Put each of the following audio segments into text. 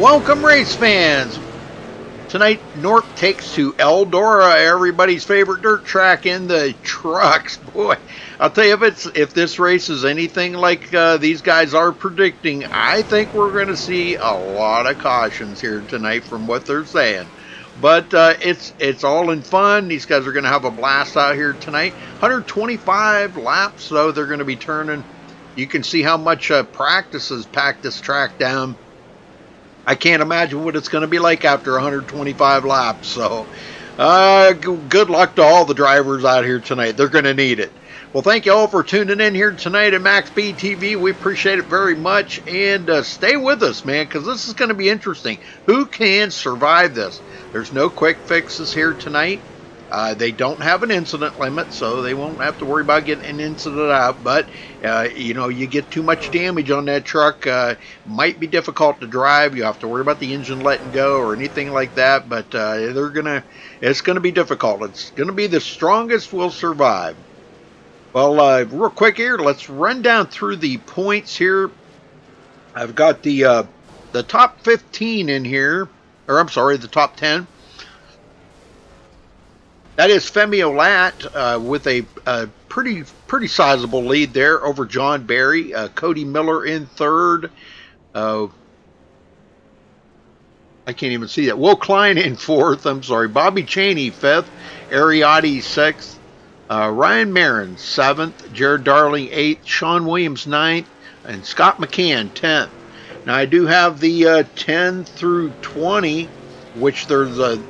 Welcome, race fans. Tonight, North takes to Eldora, everybody's favorite dirt track in the trucks. Boy, I'll tell you, if this race is anything like these guys are predicting, I think we're going to see a lot of cautions here tonight from what they're saying. But it's all in fun. These guys are going to have a blast out here tonight. 125 laps, so they're going to be turning. You can see how much practice has packed this track down. I can't imagine what it's going to be like after 125 laps. So good luck to all the drivers out here tonight. They're going to need it. Well, thank you all for tuning in here tonight at MaxSpeedTV. We appreciate it very much. And stay with us, man, because this is going to be interesting. Who can survive this? There's no quick fixes here tonight. They don't have an incident limit, so they won't have to worry about getting an incident out. But, you get too much damage on that truck. Might be difficult to drive. You have to worry about the engine letting go or anything like that. But it's going to be difficult. It's going to be the strongest will survive. Well, real quick here, let's run down through the points here. I've got the top 15 in here. Or, I'm sorry, the top 10. That is Femi Olat with a pretty sizable lead there over John Barry. Cody Miller in third. I can't even see that. Will Klein in fourth. I'm sorry. Bobby Chaney fifth. Ariotti sixth. Ryan Marin seventh. Jared Darling eighth. Sean Williams ninth. And Scott McCann 10th. Now I do have the 10 through 20, which there's a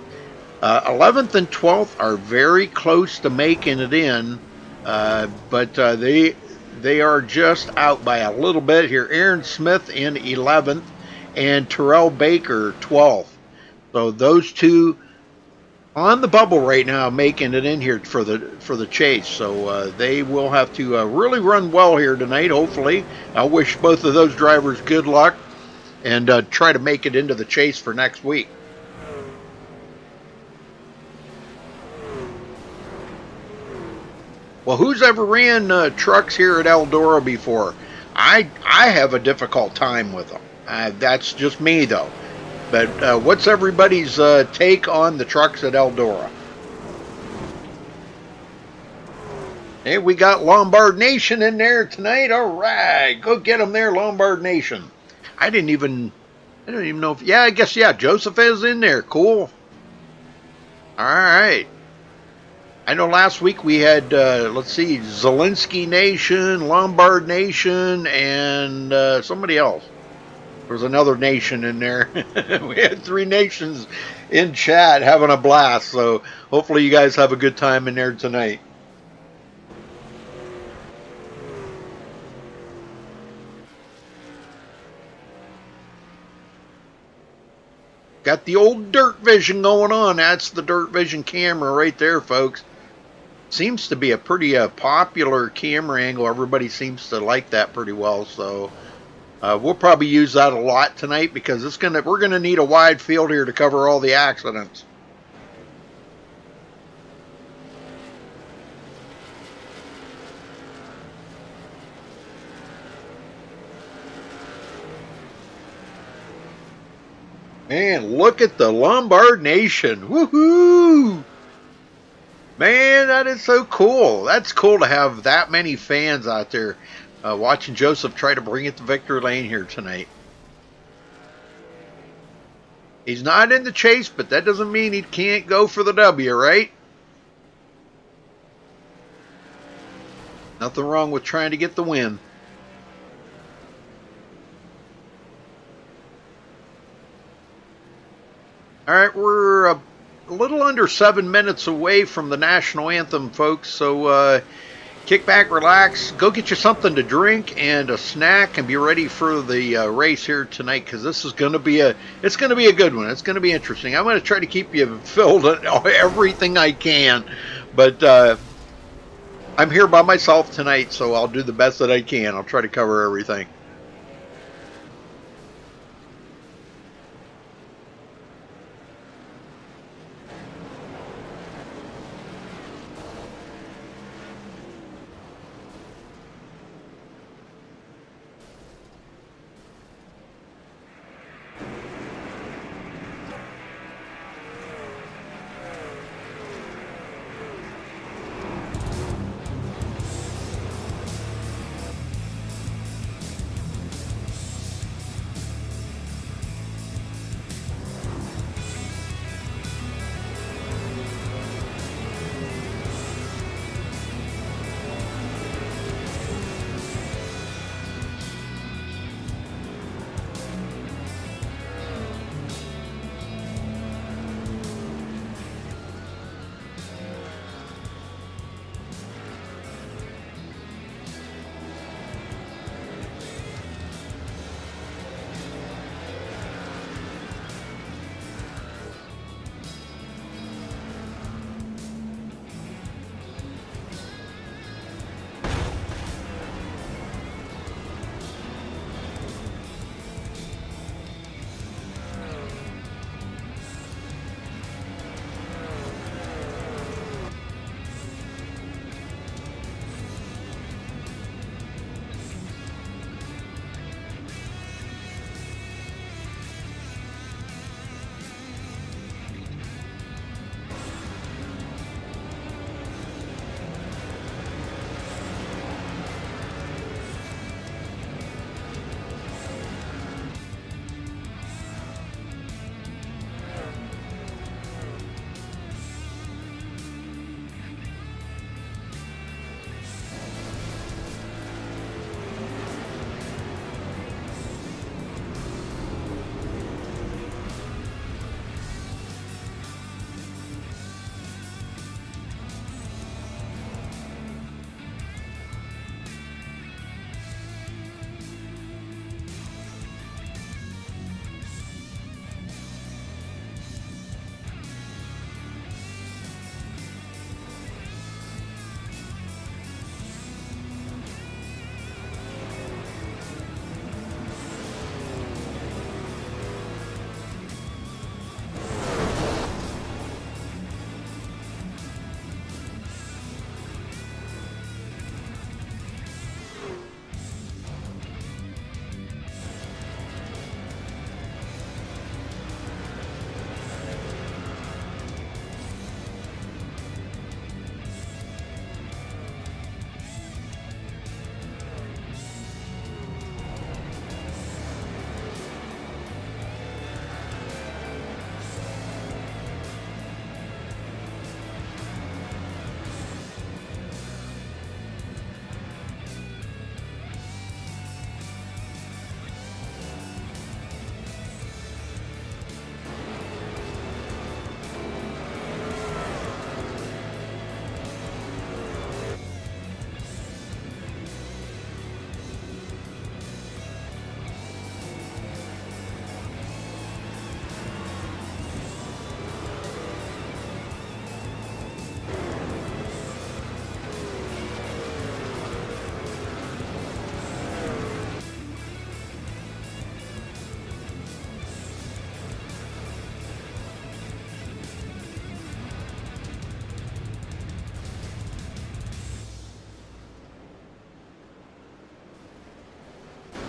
11th and 12th are very close to making it in, but they are just out by a little bit here. Aaron Smith in 11th and Terrell Baker 12th. So those two on the bubble right now, making it in here for the chase. So they will have to really run well here tonight. Hopefully, I wish both of those drivers good luck and try to make it into the chase for next week. Well, who's ever ran trucks here at Eldora before? I have a difficult time with them. That's just me, though. But what's everybody's take on the trucks at Eldora? Hey, we got Lombard Nation in there tonight. All right, go get them there, Lombard Nation. I don't even know if. Yeah, I guess Joseph is in there. Cool. All right. I know last week we had, Zelensky Nation, Lombard Nation, and somebody else. There was another nation in there. We had 3 nations in chat having a blast, so hopefully you guys have a good time in there tonight. Got the old Dirt Vision going on. That's the Dirt Vision camera right there, folks. Seems to be a pretty popular camera angle. Everybody seems to like that pretty well, so we'll probably use that a lot tonight because we're gonna need a wide field here to cover all the accidents. Man, look at the Lombard Nation. Woohoo! Man, that is so cool. That's cool to have that many fans out there watching Joseph try to bring it to victory lane here tonight. He's not in the chase, but that doesn't mean he can't go for the W, right? Nothing wrong with trying to get the win. All right, we're a little under 7 minutes away from the national anthem, folks. So kick back, relax, go get you something to drink and a snack, and be ready for the race here tonight because this is going to be a good one. It's going to be interesting. I'm going to try to keep you filled on everything I can, but I'm here by myself tonight, so I'll do the best that I can. I'll try to cover everything.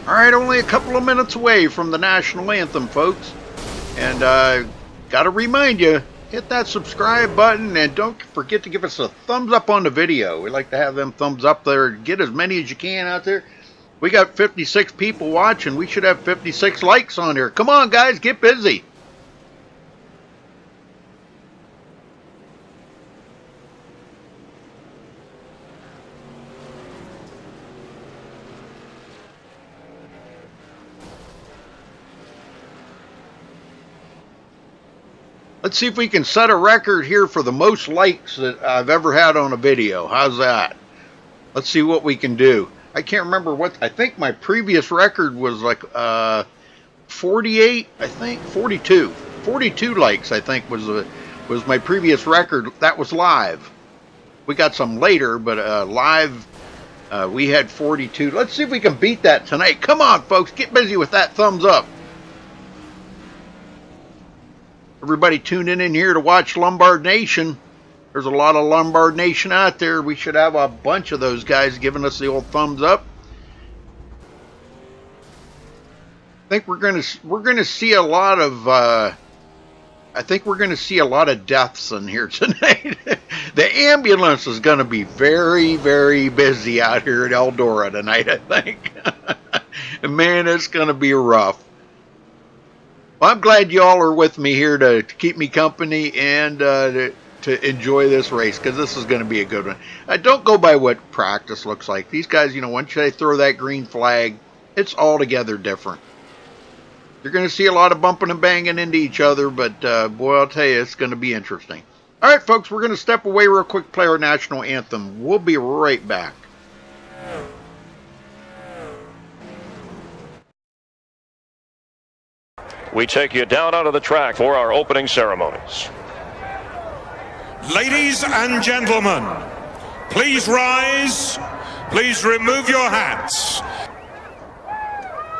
All right, only a couple of minutes away from the national anthem, folks. And got to remind you, hit that subscribe button and don't forget to give us a thumbs up on the video. We like to have them thumbs up there. Get as many as you can out there. We got 56 people watching. We should have 56 likes on here. Come on, guys, get busy. Let's see if we can set a record here for the most likes that I've ever had on a video. How's that? Let's see what we can do. I can't remember what, I think my previous record was like 48, I think, 42. 42 likes, I think, was my previous record. That was live. We got some later, but live, we had 42. Let's see if we can beat that tonight. Come on, folks, get busy with that thumbs up. Everybody tuning in here to watch Lombard Nation. There's a lot of Lombard Nation out there. We should have a bunch of those guys giving us the old thumbs up. I think we're gonna see a lot of deaths in here tonight. The ambulance is gonna be very, very busy out here at Eldora tonight, I think. Man, it's gonna be rough. Well, I'm glad y'all are with me here to keep me company and to enjoy this race, because this is going to be a good one. Don't go by what practice looks like. These guys, you know, once they throw that green flag, it's altogether different. You're going to see a lot of bumping and banging into each other, but boy, I'll tell you, it's going to be interesting. All right, folks, we're going to step away real quick, play our national anthem. We'll be right back. We take you down onto the track for our opening ceremonies. Ladies and gentlemen, please rise. Please remove your hats.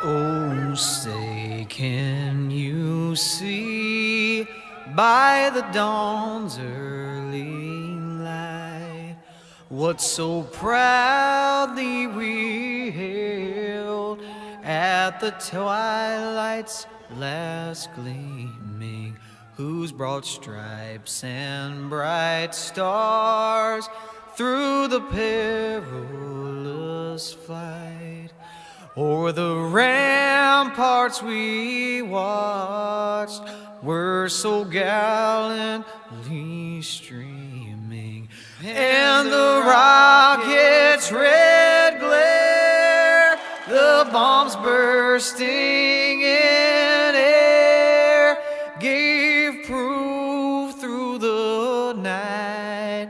Oh, say, can you see by the dawn's early light what so proudly we hailed at the twilight's last gleaming, whose broad stripes and bright stars through the perilous flight o'er the ramparts we watched were so gallantly streaming, and the rocket's red glare, the bombs bursting in air, gave proof through the night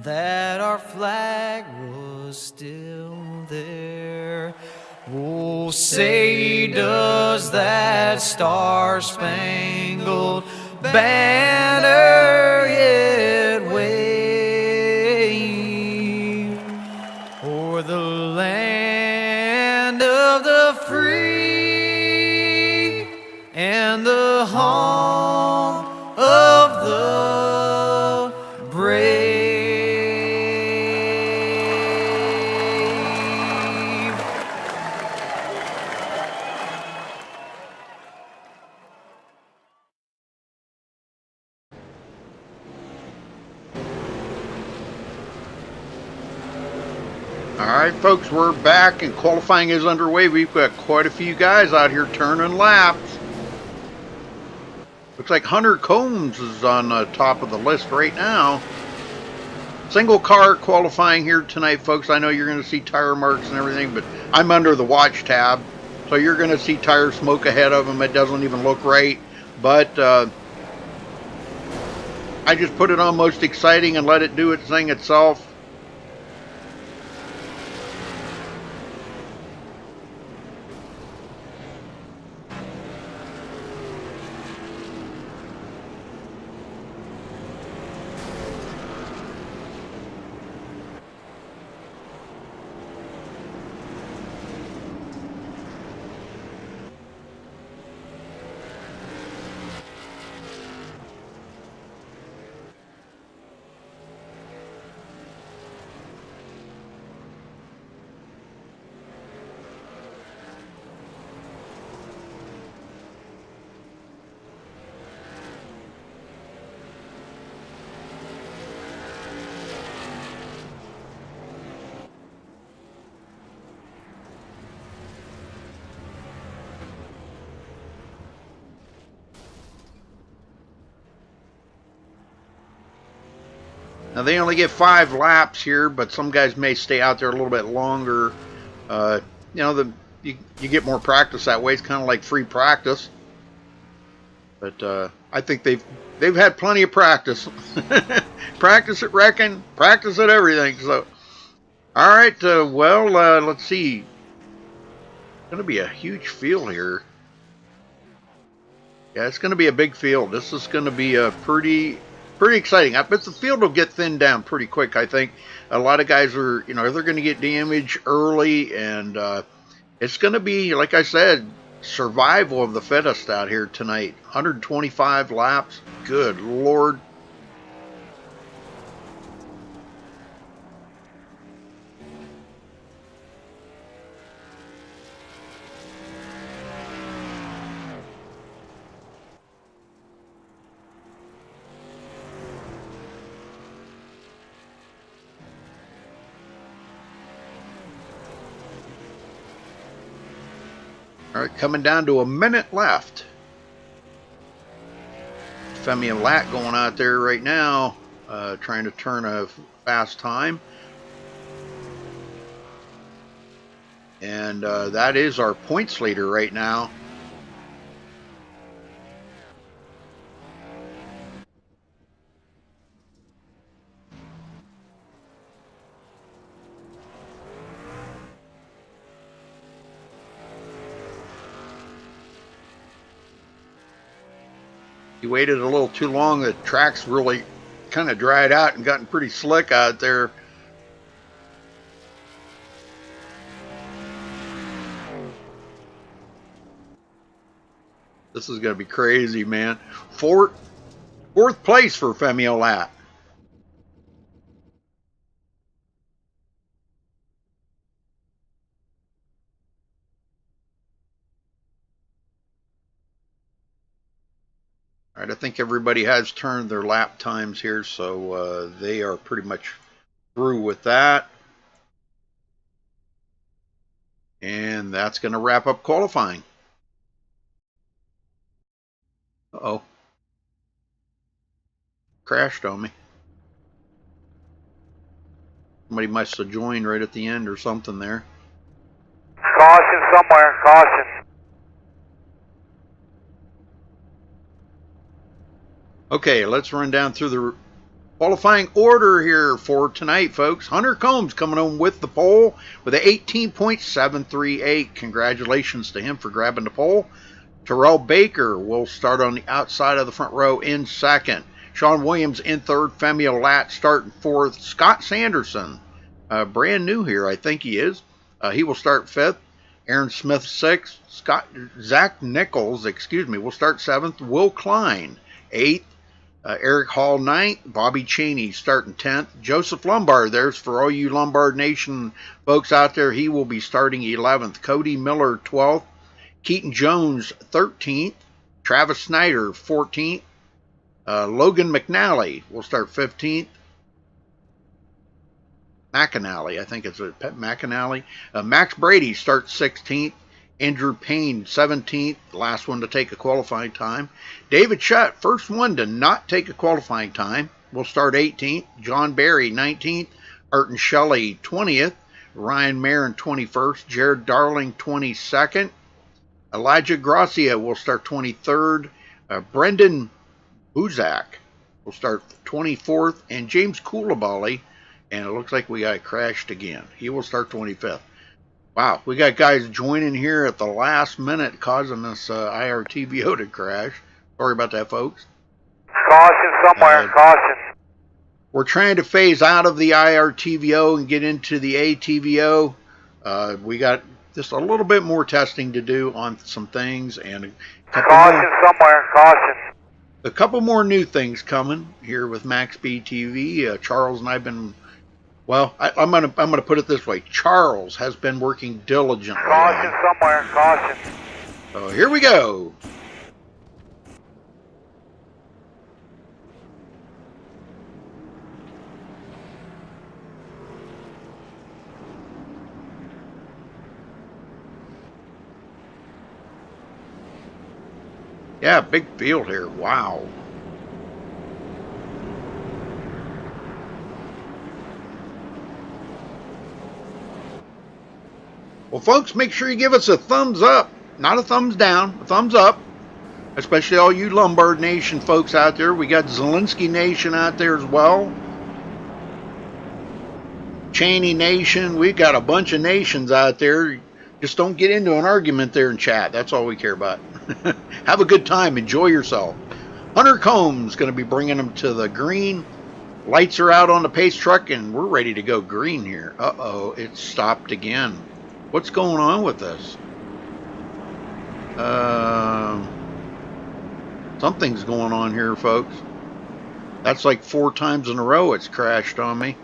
that our flag was still there. Oh, say, does that star-spangled banner yet wave o'er the land of the free and the home of the brave? All right, folks, we're back and qualifying is underway. We've got quite a few guys out here turning laps. Looks like Hunter Combs is on the top of the list right now. Single car qualifying here tonight, folks. I know you're going to see tire marks and everything, but I'm under the watch tab, so you're going to see tire smoke ahead of them. It doesn't even look right, but I just put it on most exciting and let it do its thing itself. Now they only get 5 laps here, but some guys may stay out there a little bit longer. You know, you get more practice that way. It's kind of like free practice. But I think they've had plenty of practice. Practice at wrecking, practice at everything. So, all right. Well, let's see. It's going to be a huge field here. Yeah, it's going to be a big field. This is going to be a pretty exciting. I bet the field will get thinned down pretty quick. I think a lot of guys are, you know, they're going to get damaged early, and it's going to be, like I said, survival of the fittest out here tonight. 125 laps. Good Lord. All right, coming down to a minute left. Femi and Lat going out there right now, trying to turn a fast time. And that is our points leader right now. He waited a little too long. The track's really kind of dried out and gotten pretty slick out there. This is going to be crazy, man. Fourth place for Femi Olat. All right, I think everybody has turned their lap times here, so they are pretty much through with that. And that's going to wrap up qualifying. Uh-oh. Crashed on me. Somebody must have joined right at the end or something there. Caution somewhere, caution. Okay, let's run down through the qualifying order here for tonight, folks. Hunter Combs coming home with the pole with an 18.738. Congratulations to him for grabbing the pole. Terrell Baker will start on the outside of the front row in second. Sean Williams in third. Femi Olat starting fourth. Scott Sanderson, brand new here, I think he is. He will start fifth. Aaron Smith sixth. Zach Nichols, will start seventh. Will Klein eighth. Eric Hall ninth. Bobby Cheney starting 10th. Joseph Lombard, there's for all you Lombard Nation folks out there, he will be starting 11th. Cody Miller 12th. Keaton Jones 13th. Travis Snyder 14th. Logan McNally will start 15th. McAnally, I think it's a McAnally. Max Brady starts 16th. Andrew Payne 17th, last one to take a qualifying time. David Shutt, first one to not take a qualifying time, will start 18th. John Barry 19th. Arton Shelley 20th. Ryan Marin 21st. Jared Darling 22nd. Elijah Gracia will start 23rd. Brendan Buzak will start 24th. And James Koulibaly, and it looks like we got crashed again. He will start 25th. Wow, we got guys joining here at the last minute causing this IRTVO to crash. Sorry about that, folks. Caution somewhere, caution. We're trying to phase out of the IRTVO and get into the ATVO. We got just a little bit more testing to do on some things, and a couple more new things coming here with MaxSpeedTV. Charles and I've been, well, I'm gonna put it this way: Charles has been working diligently. Caution somewhere, caution. So here we go. Yeah, big field here. Wow. Well, folks, make sure you give us a thumbs up. Not a thumbs down, a thumbs up. Especially all you Lombard Nation folks out there. We got Zelensky Nation out there as well. Cheney Nation. We got a bunch of nations out there. Just don't get into an argument there in chat. That's all we care about. Have a good time. Enjoy yourself. Hunter Combs going to be bringing them to the green. Lights are out on the pace truck, and we're ready to go green here. Uh-oh, it stopped again. What's going on with this? Something's going on here, folks. That's like 4 times in a row it's crashed on me.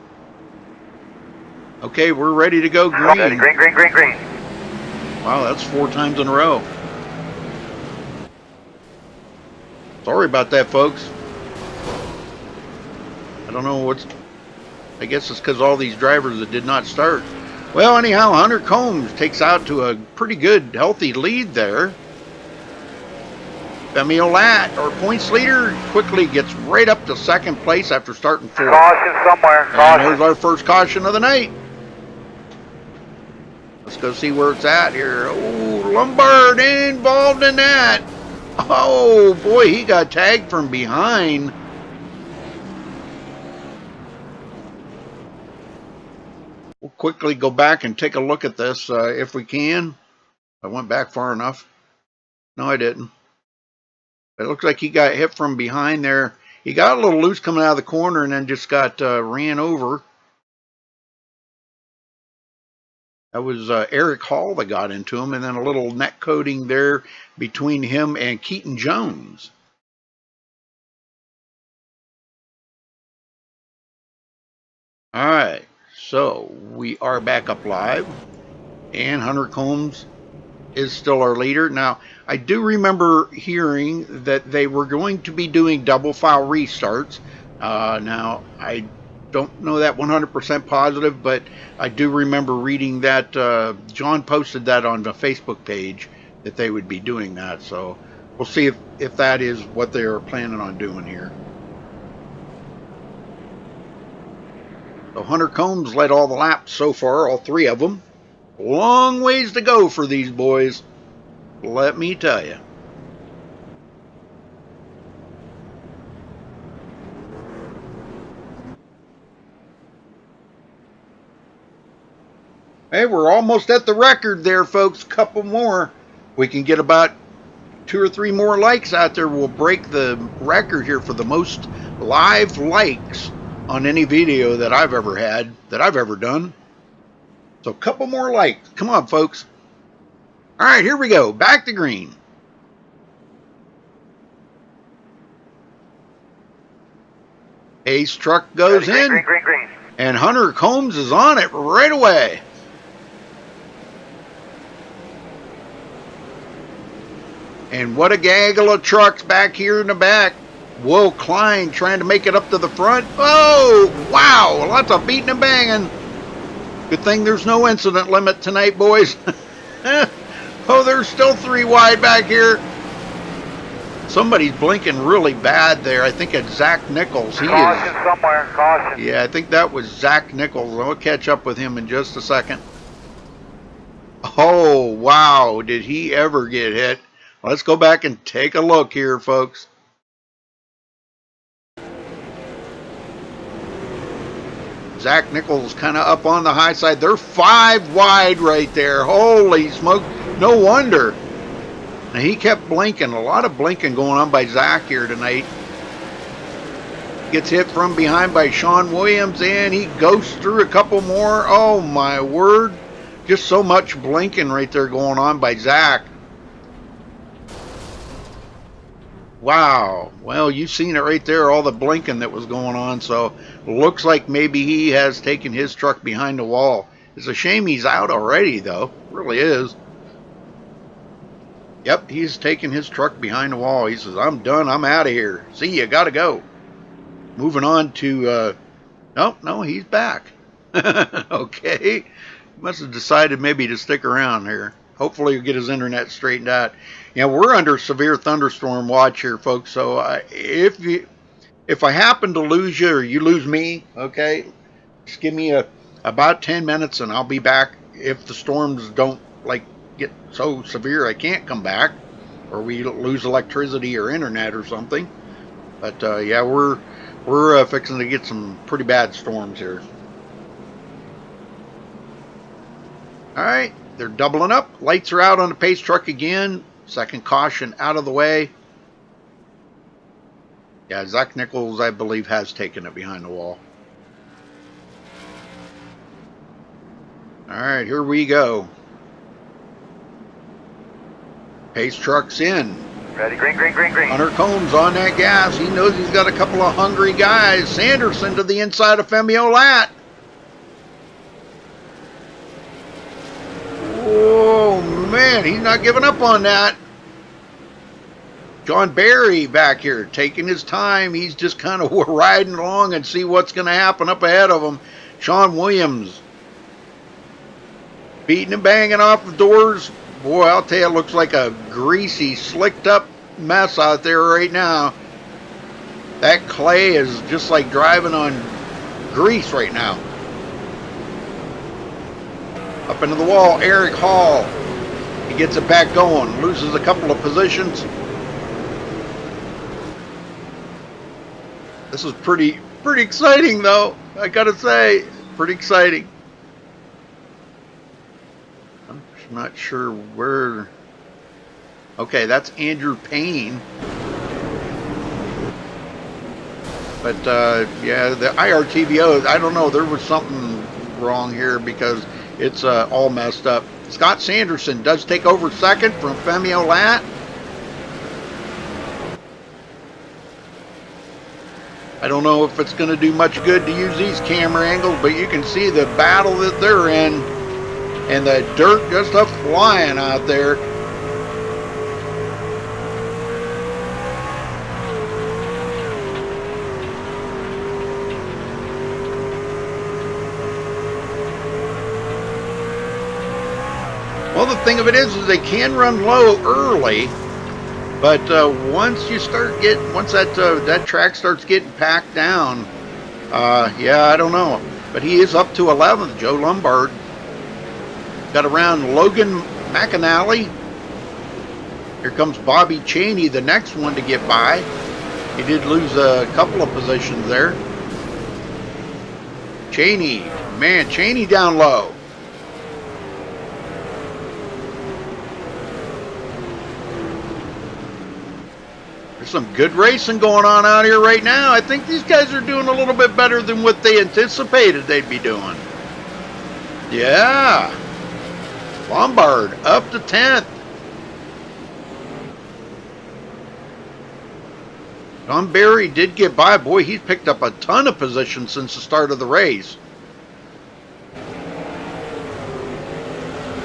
Okay, we're ready to go green. Ready. Green, green, green, green. Wow, that's 4 times in a row. Sorry about that, folks. I don't know what's... I guess it's because all these drivers that did not start. Well, anyhow, Hunter Combs takes out to a pretty good, healthy lead there. Femi Olat, our points leader, quickly gets right up to second place after starting 4th. Caution somewhere. Caution. And there's our first caution of the night. Let's go see where it's at here. Oh, Lombard involved in that. Oh, boy, he got tagged from behind. We'll quickly go back and take a look at this if we can. I went back far enough. No, I didn't. It looks like he got hit from behind there. He got a little loose coming out of the corner and then just got ran over. That was Eric Hall that got into him, and then a little net coating there between him and Keaton Jones. All right, so we are back up live, and Hunter Combs is still our leader. Now, I do remember hearing that they were going to be doing double file restarts. Now, I don't know that 100% positive, but I do remember reading that John posted that on the Facebook page that they would be doing that. So we'll see if that is what they are planning on doing here. So Hunter Combs led all the laps so far, all 3 of them. Long ways to go for these boys, let me tell you. Hey, we're almost at the record there, folks. Couple more. We can get about 2 or 3 more likes out there. We'll break the record here for the most live likes on any video that I've ever had, that I've ever done. So a couple more likes. Come on, folks. All right, here we go. Back to green. Ace truck goes in. Green, green, green. And Hunter Combs is on it right away. And what a gaggle of trucks back here in the back. Will Klein trying to make it up to the front. Oh, wow. Lots of beating and banging. Good thing there's no incident limit tonight, boys. Oh, there's still 3 wide back here. Somebody's blinking really bad there. I think it's Zach Nichols. Caution somewhere. Caution. Yeah, I think that was Zach Nichols. I'll catch up with him in just a second. Oh, wow. Did he ever get hit? Let's go back and take a look here, folks. Zach Nichols kind of up on the high side. They're 5 wide right there. Holy smoke. No wonder. Now, he kept blinking. A lot of blinking going on by Zach here tonight. Gets hit from behind by Sean Williams, and he goes through a couple more. Oh, my word. Just so much blinking right there going on by Zach. Wow. Well, you've seen it right there, all the blinking that was going on. So looks like maybe he has taken his truck behind the wall. It's a shame he's out already, though. It really is. Yep, he's taken his truck behind the wall. He says, I'm done. I'm out of here. See ya. Gotta go. Moving on to... no, he's back. Okay. Must have decided maybe to stick around here. Hopefully he'll get his internet straightened out. Yeah, we're under severe thunderstorm watch here, folks. So if I happen to lose you or you lose me, okay, just give me about 10 minutes and I'll be back if the storms don't like get so severe I can't come back, or we lose electricity or internet or something. But yeah, we're fixing to get some pretty bad storms here. All right, they're doubling up. Lights are out on the pace truck again. Second caution out of the way. Yeah, Zach Nichols, I believe, has taken it behind the wall. All right, here we go. Pace truck's in. Ready, green, green, green, green. Hunter Combs on that gas. He knows he's got a couple of hungry guys. Sanderson to the inside of Femio Lat. Oh, man, he's not giving up on that. John Barry back here taking his time. He's just kind of riding along and see what's going to happen up ahead of him. Sean Williams beating and banging off the doors. Boy, I'll tell you, it looks like a greasy, slicked up mess out there right now. That clay is just like driving on grease right now. Up into the wall, Eric Hall. He gets it back going, loses a couple of positions. This is pretty exciting, though. I gotta say, pretty exciting. I'm not sure where. Okay, that's Andrew Payne. But yeah, the IRTVO. I don't know. There was something wrong here because it's all messed up. Scott Sanderson does take over second from Femio Lat. I don't know if it's going to do much good to use these camera angles, but you can see the battle that they're in, and the dirt just flying out there. Well, the thing of it is they can run low early. But once you start once that track starts getting packed down, yeah, I don't know. But he is up to 11th. Joe Lombard got around Logan McAnally. Here comes Bobby Cheney, the next one to get by. He did lose a couple of positions there. Cheney, man, Cheney down low. Some good racing going on out here right now. I think these guys are doing a little bit better than what they anticipated they'd be doing. Yeah. Lombard up to 10th. John Barry did get by. Boy, he's picked up a ton of positions since the start of the race. I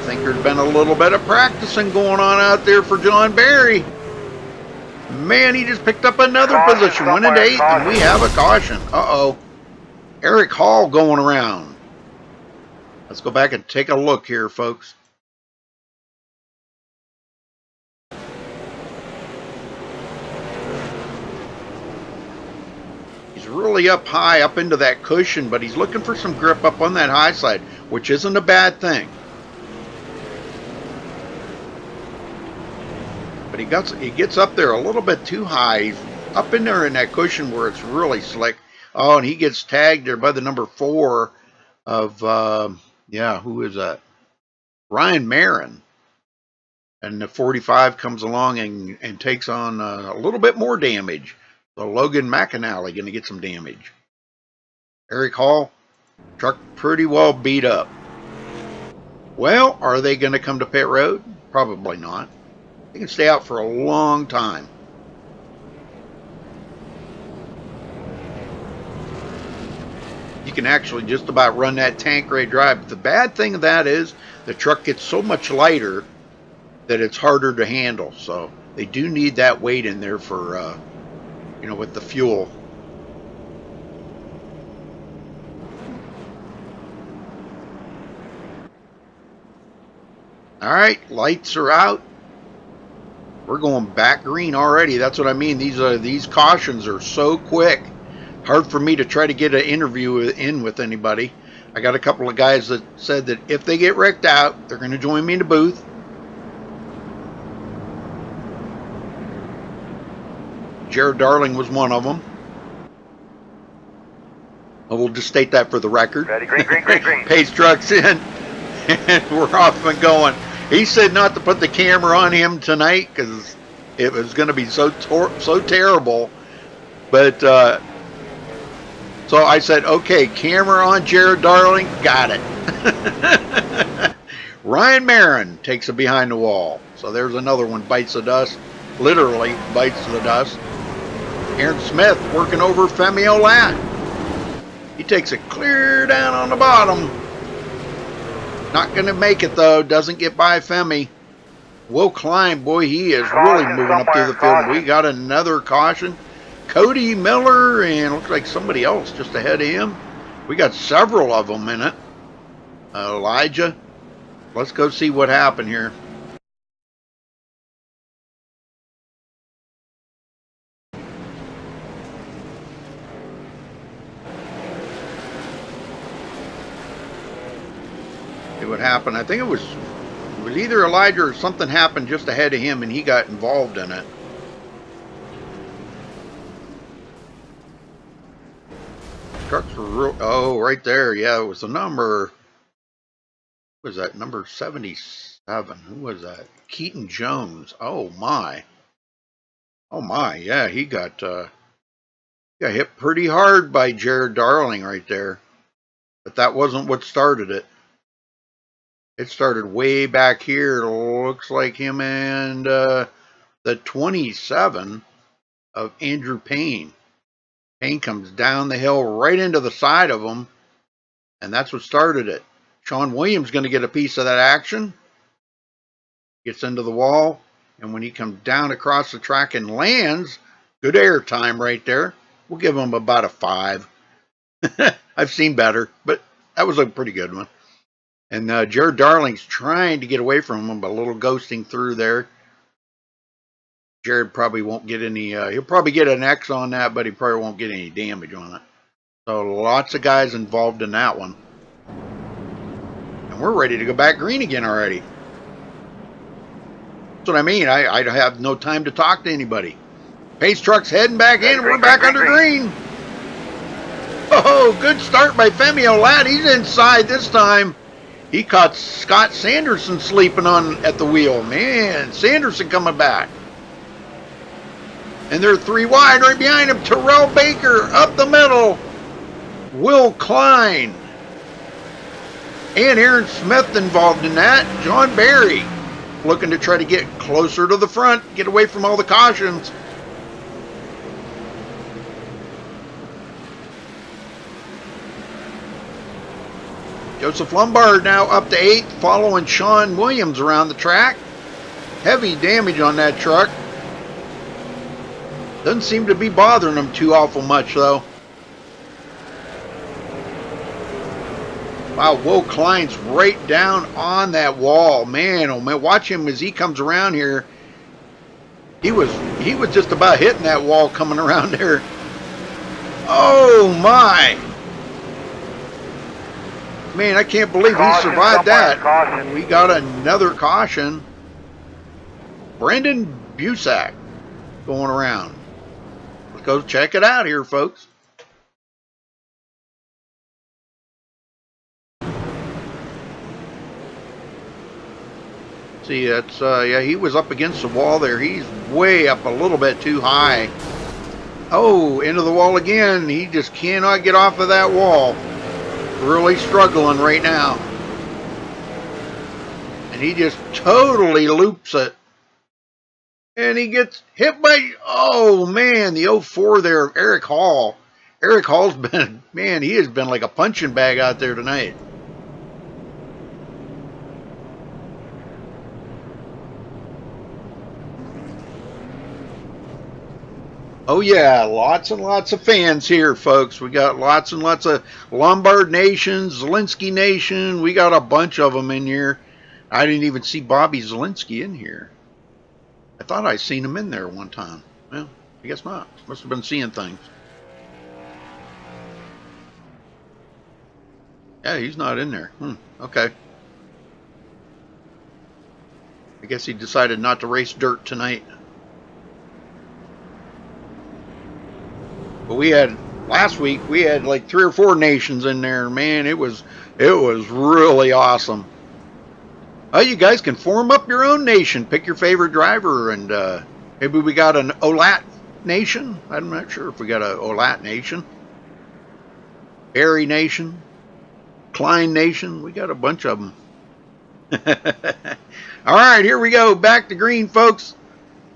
think there's been a little bit of practicing going on out there for John Barry. Man, he just picked up another position, went into 8th, and we have a caution. Uh-oh. Eric Hall going around. Let's go back and take a look here, folks. He's really up high, up into that cushion, but he's looking for some grip up on that high side, which isn't a bad thing. But he gets up there a little bit too high. He's up in there in that cushion where it's really slick. Oh, and he gets tagged there by the number 4 of, yeah, who is that? Ryan Marin. And the 45 comes along and takes on a little bit more damage. So Logan McAnally going to get some damage. Eric Hall, truck pretty well beat up. Well, are they going to come to pit road? Probably not. They can stay out for a long time. You can actually just about run that tank rate drive. But the bad thing of that is the truck gets so much lighter that it's harder to handle. So they do need that weight in there for, you know, with the fuel. All right, lights are out. We're going back green already. That's what I mean. These cautions are so quick. Hard for me to try to get an interview in with anybody. I got a couple of guys that said that if they get wrecked out, they're going to join me in the booth. Jared Darling was one of them. We'll just state that for the record. Ready, green, green, green, green. Pace truck's in, and we're off and going. He said not to put the camera on him tonight because it was going to be so terrible. But so I said, okay, camera on Jared Darling, got it. Ryan Marin takes it behind the wall. So there's another one, bites the dust, literally bites the dust. Aaron Smith working over Femi Olat. He takes it clear down on the bottom. Not going to make it, though. Doesn't get by Femi. Will Klein, boy, he is really moving up through the field. We got another caution. Cody Miller, and looks like somebody else just ahead of him. We got several of them in it. Elijah. Let's go see what happened here. What happened? I think it was either Elijah or something happened just ahead of him and he got involved in it. Trucks were real, oh, right there. Yeah, it was the number. What was that? Number 77. Who was that? Keaton Jones. Oh my. Oh my. Yeah, he got hit pretty hard by Jared Darling right there. But that wasn't what started it. It started way back here. Looks like him and the 27 of Andrew Payne. Payne comes down the hill right into the side of him, and that's what started it. Sean Williams going to get a piece of that action. Gets into the wall, and when he comes down across the track and lands, good air time right there. We'll give him about a 5. I've seen better, but that was a pretty good one. And Jared Darling's trying to get away from him, but a little ghosting through there. Jared probably won't get any, he'll probably get an X on that, but he probably won't get any damage on it. So lots of guys involved in that one. And we're ready to go back green again already. That's what I mean. I have no time to talk to anybody. Pace truck's heading back in, and we're back under green. Oh, good start by Femi Olat. He's inside this time. He caught Scott Sanderson sleeping at the wheel. Man, Sanderson coming back. And they're 3 wide right behind him. Terrell Baker up the middle. Will Klein. And Aaron Smith involved in that. John Barry looking to try to get closer to the front, get away from all the cautions. Joseph Lombard now up to 8th, following Sean Williams around the track. Heavy damage on that truck. Doesn't seem to be bothering him too awful much, though. Wow, Will Klein's right down on that wall. Man, oh man, watch him as he comes around here. He was just about hitting that wall coming around there. Oh my! Man, I can't believe he survived that. Caution. We got another caution. Brendan Busack going around. Let's go check it out here, folks. See, that's yeah, he was up against the wall there. He's way up a little bit too high. Oh, into the wall again. He just cannot get off of that wall. Really struggling right now. And he just totally loops it. And he gets hit by, oh man, the 04 there of Eric Hall. Eric Hall's been, man, he has been like a punching bag out there tonight. Oh yeah, lots and lots of fans here, folks. We got lots and lots of Lombard Nation, Zielinski Nation. We got a bunch of them in here. I didn't even see Bobby Zielinski in here. I thought I seen him in there one time. Well, I guess not. Must have been seeing things. Yeah, he's not in there. Okay. I guess he decided not to race dirt tonight. But last week we had like 3 or 4 nations in there. Man, it was really awesome. Oh, you guys can form up your own nation. Pick your favorite driver, and maybe we got an OLAT nation. I'm not sure if we got an OLAT nation. Barry nation. Klein nation. We got a bunch of them. All right, here we go. Back to green, folks.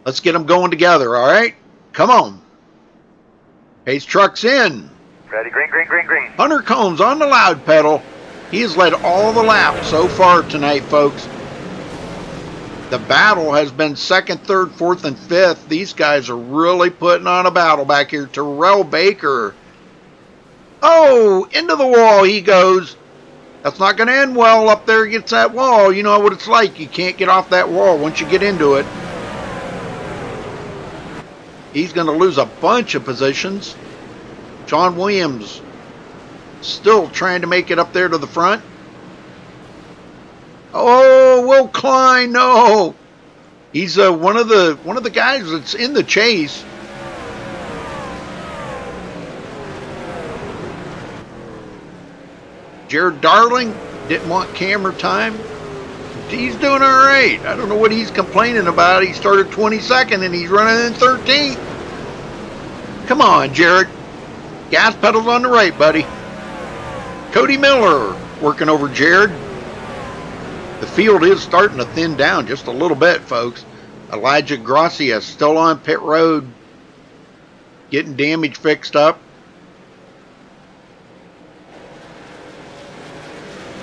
Let's get them going together, all right? Come on. Pace truck's in. Ready, green, green, green, green. Hunter Combs on the loud pedal. He has led all the laps so far tonight, folks. The battle has been 2nd, 3rd, 4th, and 5th. These guys are really putting on a battle back here. Terrell Baker. Oh, into the wall he goes. That's not going to end well up there against that wall. You know what it's like. You can't get off that wall once you get into it. He's going to lose a bunch of positions. John Williams still trying to make it up there to the front. Oh, Will Klein, no. He's one of the guys that's in the chase. Jared Darling didn't want camera time. He's doing all right. I don't know what he's complaining about. He started 22nd and he's running in 13th. Come on, Jared. Gas pedals on the right, buddy. Cody Miller working over Jared. The field is starting to thin down just a little bit, folks. Elijah Gracia still on pit road, getting damage fixed up.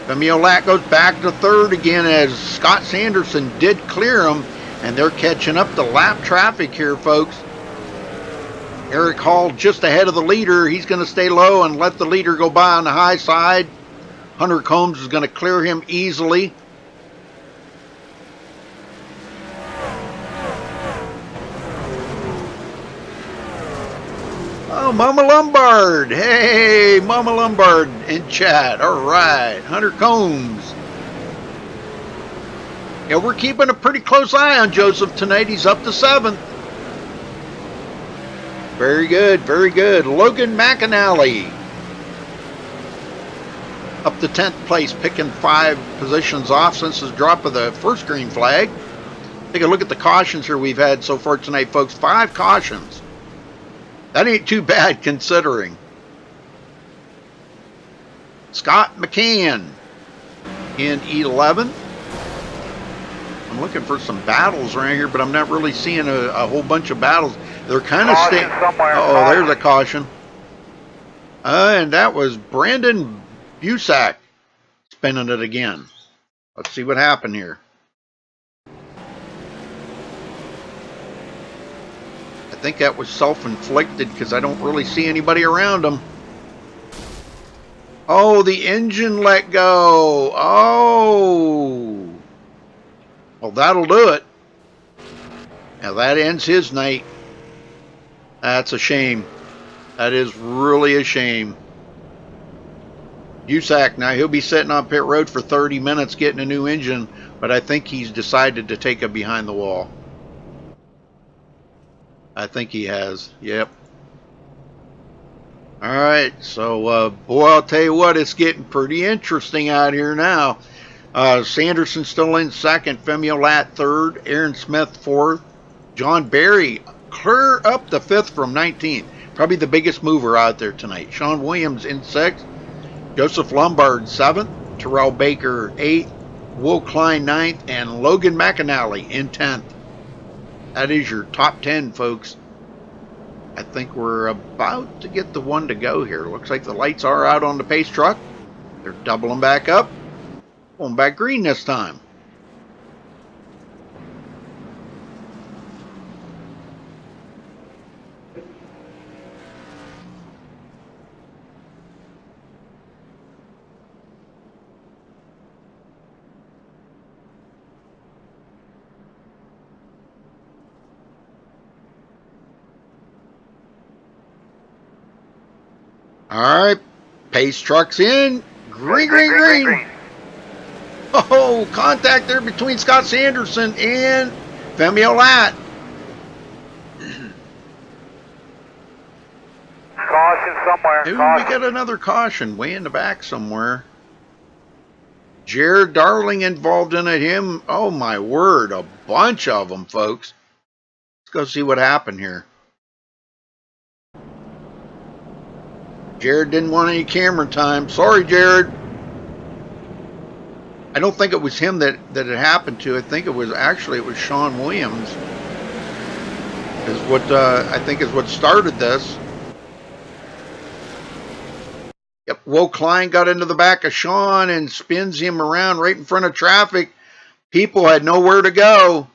Famiolat goes back to 3rd again as Scott Sanderson did clear him, and they're catching up to lap traffic here, folks. Eric Hall just ahead of the leader. He's going to stay low and let the leader go by on the high side. Hunter Combs is going to clear him easily. Oh, Mama Lombard. Hey, Mama Lombard in chat. All right. Hunter Combs. Yeah, we're keeping a pretty close eye on Joseph tonight. He's up to 7th. Very good, very good. Logan McAnally up to 10th place, picking 5 positions off since the drop of the first green flag. Take a look at the cautions here we've had so far tonight, folks. 5 cautions. That ain't too bad considering. Scott McCann in 11th. I'm looking for some battles around here, but I'm not really seeing a whole bunch of battles. They're kind of staying. Oh, there's a caution. And that was Brandon Busack spinning it again. Let's see what happened here. I think that was self-inflicted because I don't really see anybody around him. Oh, the engine let go. Oh. Well, that'll do it. Now that ends his night. That's a shame. That is really a shame. Busack, now he'll be sitting on pit road for 30 minutes getting a new engine, but I think he's decided to take a behind the wall. I think he has. Yep. All right. So, boy, I'll tell you what, it's getting pretty interesting out here now. Sanderson still in 2nd. Famiolat 3rd. Aaron Smith 4th. John Barry clear up to 5th from 19th. Probably the biggest mover out there tonight. Sean Williams in 6th. Joseph Lombard 7th. Terrell Baker 8th. Will Klein 9th. And Logan McAnally in 10th. That is your top 10, folks. I think we're about to get the one to go here. Looks like the lights are out on the pace truck. They're doubling back up. Going back green this time. All right, pace truck's in. Green, green, green. Oh, contact there between Scott Sanderson and Femi Olat. Caution somewhere. Ooh, we Caution. got another caution way in the back somewhere. Jared Darling involved in it. Him, oh my word, a bunch of them, folks. Let's go see what happened here. Jared didn't want any camera time. Sorry, Jared. I don't think it was him that it happened to. I think it was Sean Williams. Is what I think is what started this. Yep, Will Klein got into the back of Sean and spins him around right in front of traffic. People had nowhere to go.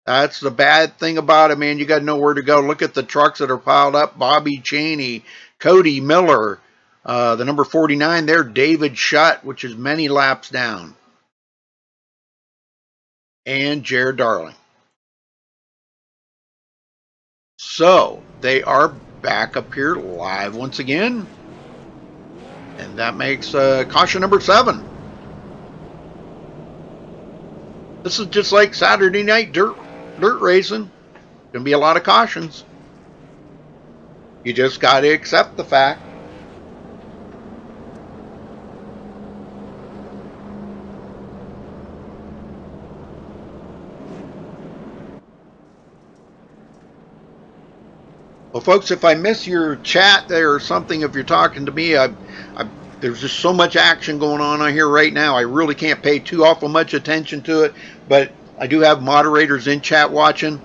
That's the bad thing about it, man. You got nowhere to go. Look at the trucks that are piled up. Bobby Cheney, Cody Miller, the number 49 there, David Shutt, which is many laps down. And Jared Darling. So, they are back up here live once again. And that makes caution number 7. This is just like Saturday night dirt racing. Gonna be a lot of cautions. You just got to accept the fact. Well, folks, if I miss your chat there or something, if you're talking to me, there's just so much action going on here right now. I really can't pay too awful much attention to it, but I do have moderators in chat watching.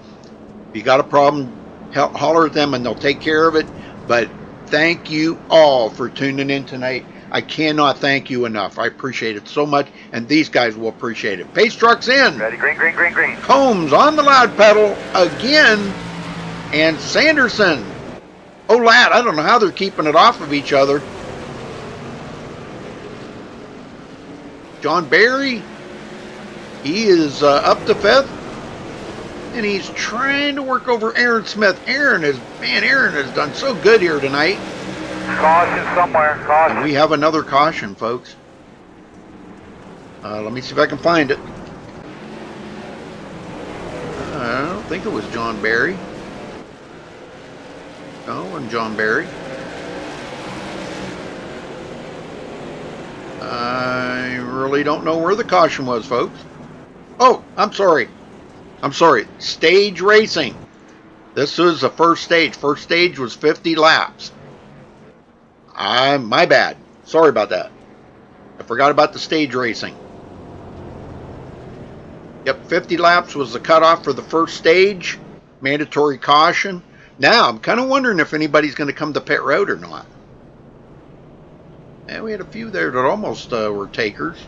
If you got a problem, holler at them and they'll take care of it. But thank you all for tuning in tonight. I cannot thank you enough. I appreciate it so much, and these guys will appreciate it. Pace trucks in. Ready, green, green, green, green. Combs on the loud pedal again. And Sanderson. Olat, I don't know how they're keeping it off of each other. John Barry, he is up to 5th. And he's trying to work over Aaron Smith. Aaron has done so good here tonight. Caution somewhere. Caution. And we have another caution, folks. Let me see if I can find it. I don't think it was John Barry. No, and John Barry. I really don't know where the caution was, folks. Oh, I'm sorry. Stage racing. This was the first stage. First stage was 50 laps. My bad. Sorry about that. I forgot about the stage racing. Yep, 50 laps was the cutoff for the first stage. Mandatory caution. Now, I'm kind of wondering if anybody's going to come to pit road or not. And we had a few there that almost were takers.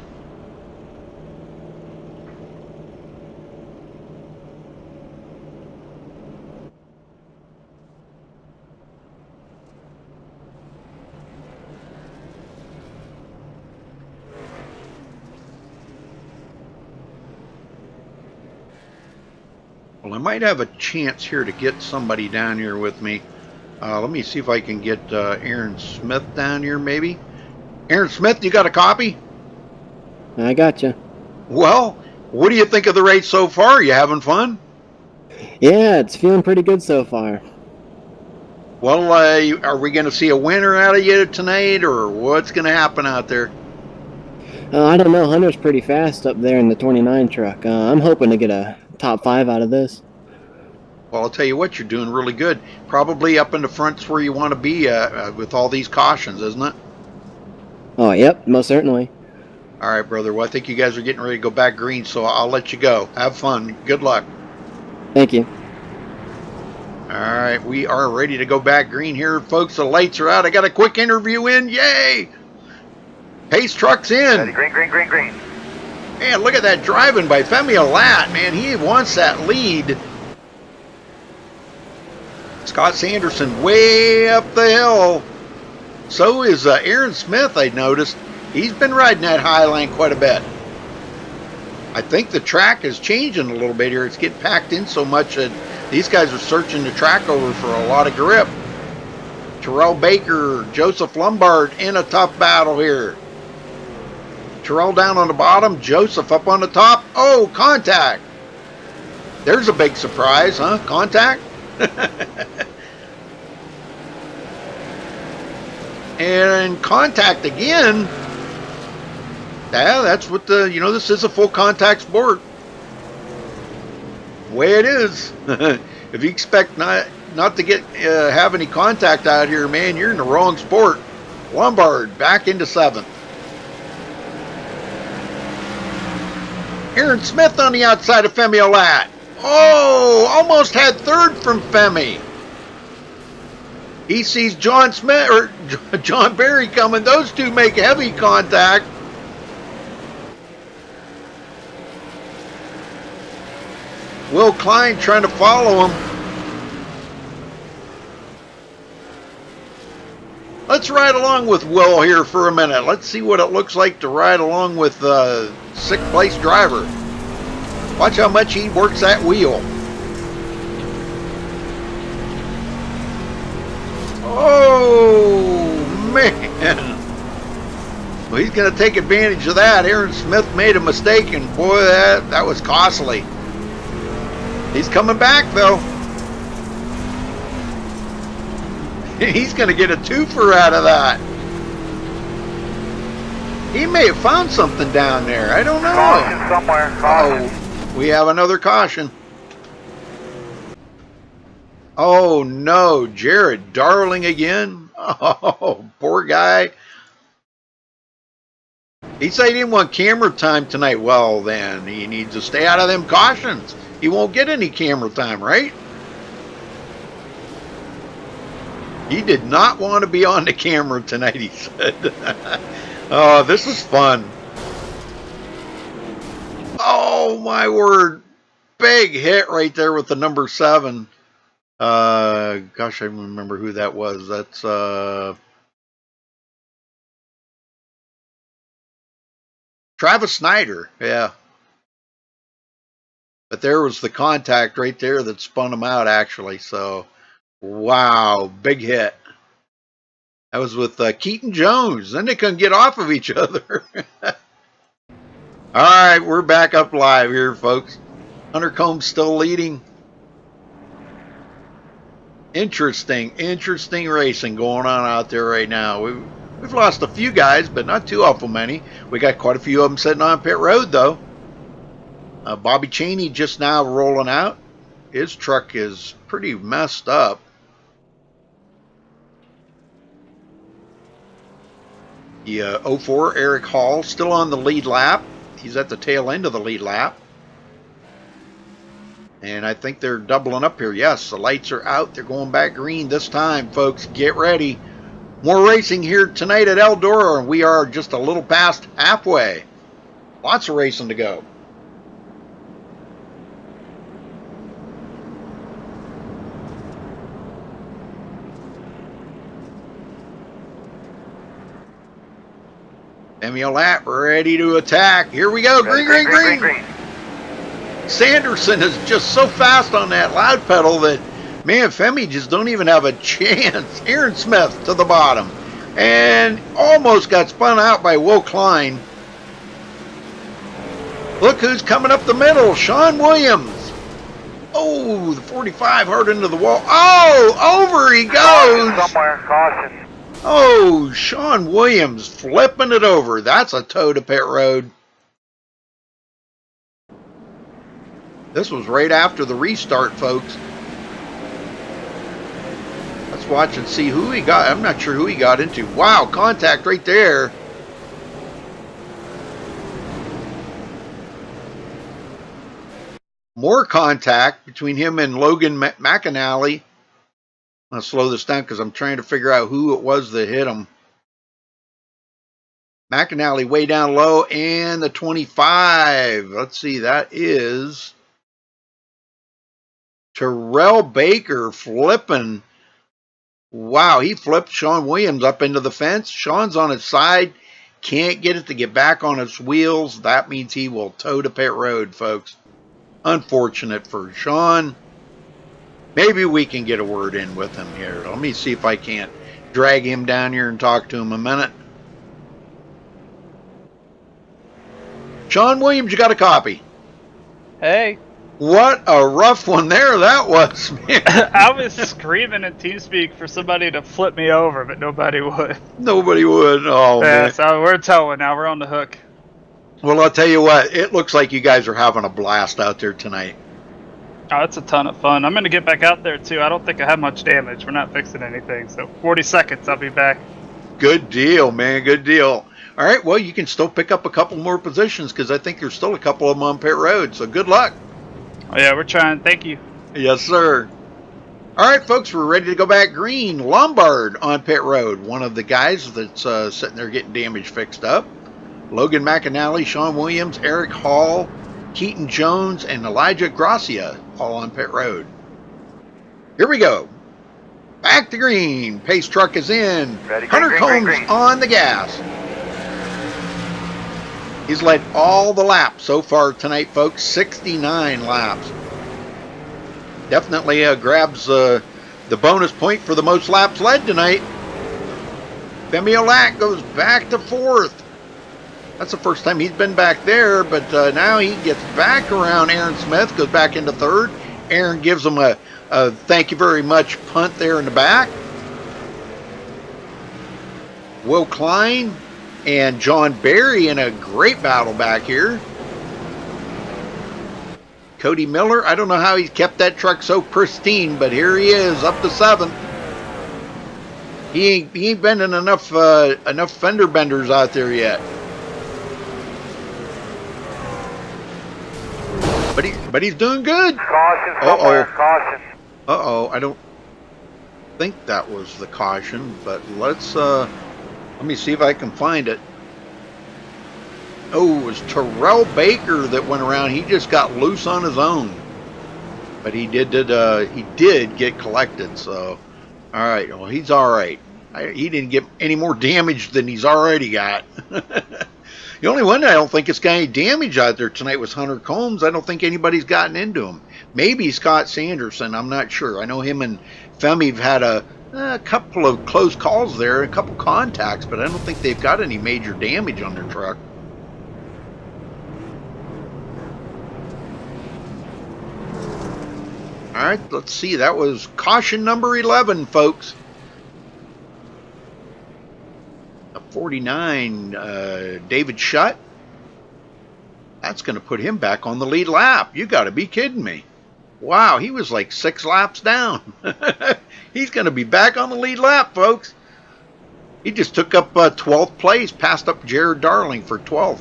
Well, I might have a chance here to get somebody down here with me. Let me see if I can get Aaron Smith down here, maybe. Aaron Smith, you got a copy? I got you. Well, what do you think of the race so far? You having fun? Yeah, it's feeling pretty good so far. Well, are we going to see a winner out of you tonight, or what's going to happen out there? I don't know. Hunter's pretty fast up there in the 29 truck. I'm hoping to get a top 5 out of this. Well, I'll tell you what, you're doing really good. Probably up in the front's where you want to be with all these cautions, isn't it? Oh, yep, most certainly. All right, brother. Well, I think you guys are getting ready to go back green, so I'll let you go. Have fun. Good luck. Thank you. All right, we are ready to go back green here, folks. The lights are out. I got a quick interview in. Yay! Pace truck's in. Ready, green, green, green, green. Man, look at that driving by Femi Olat. Man, he wants that lead. Scott Sanderson way up the hill. So is Aaron Smith, I noticed. He's been riding that high line quite a bit. I think the track is changing a little bit here. It's getting packed in so much that these guys are searching the track over for a lot of grip. Terrell Baker, Joseph Lombard in a tough battle here. Terrell down on the bottom. Joseph up on the top. Oh, contact. There's a big surprise, huh? Contact? And contact again. Yeah, that's what the, you know, this is a full contact sport. The way it is. If you expect not to get have any contact out here, man, you're in the wrong sport. Lombard back into 7th. Aaron Smith on the outside of Femi Olat. Oh, almost had 3rd from Femi. He sees John Smith or John Barry coming. Those two make heavy contact. Will Klein trying to follow him. Let's ride along with Will here for a minute. Let's see what it looks like to ride along with the 6th place driver. Watch how much he works that wheel. Oh, man. Well, he's going to take advantage of that. Aaron Smith made a mistake, and boy, that was costly. He's coming back, though. He's going to get a twofer out of that. He may have found something down there. I don't know. Caution somewhere. Caution. Oh, we have another caution. Oh, no. Jared Darling again. Oh, poor guy. He said he didn't want camera time tonight. Well, then, he needs to stay out of them cautions. He won't get any camera time, right? He did not want to be on the camera tonight, he said. Oh, this is fun. Oh, my word. Big hit right there with the number 7. Gosh, I remember who that was. That's Travis Snyder. Yeah. But there was the contact right there that spun him out, actually. So, wow, big hit. That was with Keaton Jones. Then they couldn't get off of each other. All right, we're back up live here, folks. Hunter Combs still leading. Interesting racing going on out there right now. We've lost a few guys, but not too awful many. We got quite a few of them sitting on pit road, though. Bobby Cheney just now rolling out. His truck is pretty messed up. The 04 Eric Hall still on the lead lap. He's at the tail end of the lead lap. And I think they're doubling up here. Yes, the lights are out. They're going back green this time, folks. Get ready. More racing here tonight at Eldora, and we are just a little past halfway. Lots of racing to go. Femi Olat ready to attack. Here we go. Green. Sanderson is just so fast on that loud pedal that, man, Femi just don't even have a chance. Aaron Smith to the bottom. And almost got spun out by Will Klein. Look who's coming up the middle. Sean Williams. Oh, the 45 hard into the wall. Oh, over he goes. Caution somewhere. Caution. Oh, Sean Williams flipping it over. That's a tow to pit road. This was right after the restart, folks. Let's watch and see who he got. I'm not sure who he got into. Wow, contact right there. More contact between him and Logan McAnally. I'm going to slow this down because I'm trying to figure out who it was that hit him. McAnally way down low, and the 25. Let's see, that is Terrell Baker flipping. Wow, he flipped Sean Williams up into the fence. Sean's on his side. Can't get it to get back on his wheels. That means he will tow to pit road, folks. Unfortunate for Sean. Maybe we can get a word in with him here. Let me see if I can't drag him down here and talk to him a minute. Sean Williams, you got a copy? Hey, What a rough one there that was, man. I was screaming in TeamSpeak for somebody to flip me over, but nobody would. Nobody would. Oh, Yeah, man. so we're towing now. We're on the hook. Well, I'll tell you what. It looks like you guys are having a blast out there tonight. Oh, it's a ton of fun. I'm going to get back out there, too. I don't think I have much damage. We're not fixing anything. So 40 seconds, I'll be back. Good deal, man. Good deal. All right, well, you can still pick up a couple more positions because I think there's still a couple of them on pit road. So good luck. Oh, yeah, we're trying. Thank you. Yes, sir. All right, folks, we're ready to go back green. Lombard on pit road. One of the guys that's sitting there getting damage fixed up. Logan McAnally, Sean Williams, Eric Hall, Keaton Jones, and Elijah Gracia all on pit road. Here we go. Back to green. Pace truck is in. Ready, Hunter green, Combs green, green. on the gas. He's led all the laps so far tonight, folks. 69 laps. Definitely grabs the bonus point for the most laps led tonight. Femi Olac goes back to fourth. That's the first time he's been back there, but now he gets back around Aaron Smith, goes back into third. Aaron gives him a thank you very much punt there in the back. Will Klein and John Barry in a great battle back here. Cody Miller, I don't know how he's kept that truck so pristine, but here he is, up to seventh. He ain't been in enough fender benders out there yet. But he's doing good. Caution somewhere, caution. Uh-oh, I don't think that was the caution, but let me see if I can find it. Oh, it was Terrell Baker that went around. He just got loose on his own. But he did get collected, so all right, well, he's all right. He didn't get any more damage than he's already got. The only one I don't think has got any damage out there tonight was Hunter Combs. I don't think anybody's gotten into him. Maybe Scott Sanderson. I'm not sure. I know him and Femi have had a couple of close calls there, a couple contacts, but I don't think they've got any major damage on their truck. All right, let's see. That was caution number 11, folks. 49, David Shutt. That's going to put him back on the lead lap. You got to be kidding me. Wow, he was like 6 laps down. He's going to be back on the lead lap, folks. He just took up 12th place, passed up Jared Darling for 12th.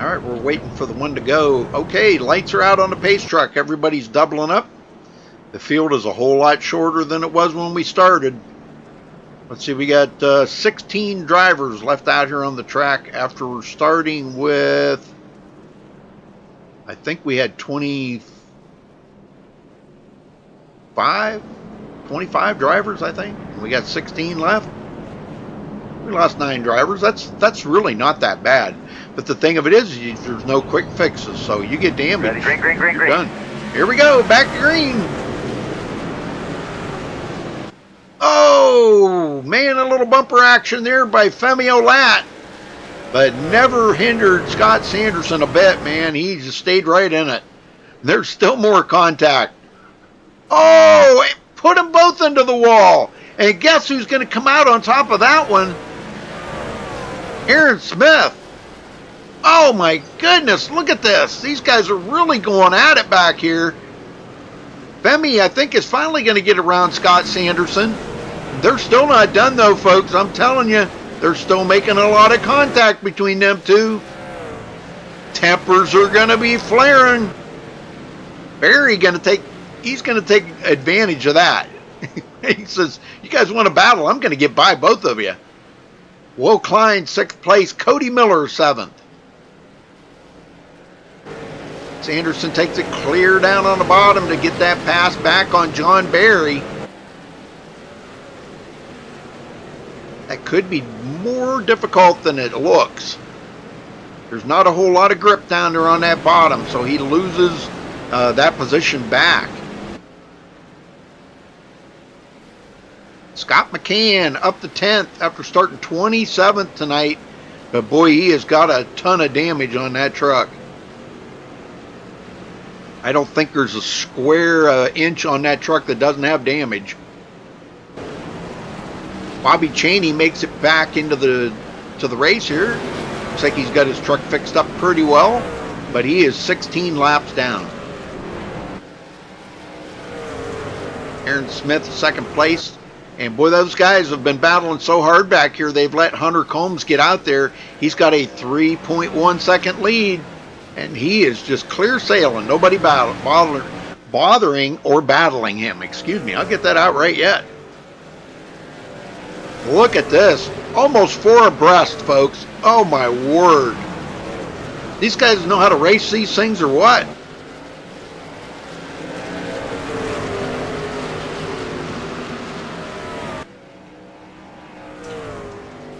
All right, we're waiting for the one to go. Okay, lights are out on the pace truck. Everybody's doubling up. The field is a whole lot shorter than it was when we started. Let's see, we got 16 drivers left out here on the track after starting with, I think we had 25 drivers, I think. We got 16 left. We lost 9 drivers. That's really not that bad. But the thing of it is, there's no quick fixes, so you get damaged. Ready, green, green, you're green. done. Here we go, back to green. Oh, man, a little bumper action there by Femi Olat. But never hindered Scott Sanderson a bit, man. He just stayed right in it. There's still more contact. Oh, it put them both into the wall. And guess who's going to come out on top of that one? Aaron Smith. Oh, my goodness. Look at this. These guys are really going at it back here. Femi, I think, is finally going to get around Scott Sanderson. They're still not done, though, folks. I'm telling you, they're still making a lot of contact between them two. Tempers are going to be flaring. Barry he's going to take advantage of that. He says, you guys want to battle? I'm going to get by both of you. Will Klein, 6th place. Cody Miller, 7th. Sanderson takes it clear down on the bottom to get that pass back on John Barry. That could be more difficult than it looks. There's not a whole lot of grip down there on that bottom, so he loses that position back. Scott McCann up to 10th after starting 27th tonight. But boy, he has got a ton of damage on that truck. I don't think there's a square inch on that truck that doesn't have damage. Bobby Chaney makes it back into the race here. Looks like he's got his truck fixed up pretty well, but he is 16 laps down. Aaron Smith, second place. And boy, those guys have been battling so hard back here. They've let Hunter Combs get out there. He's got a 3.1 second lead, and he is just clear sailing. Nobody bothering or battling him. Excuse me. I'll get that out right yet. Look at this. Almost 4 abreast, folks. Oh, my word. These guys know how to race these things or what?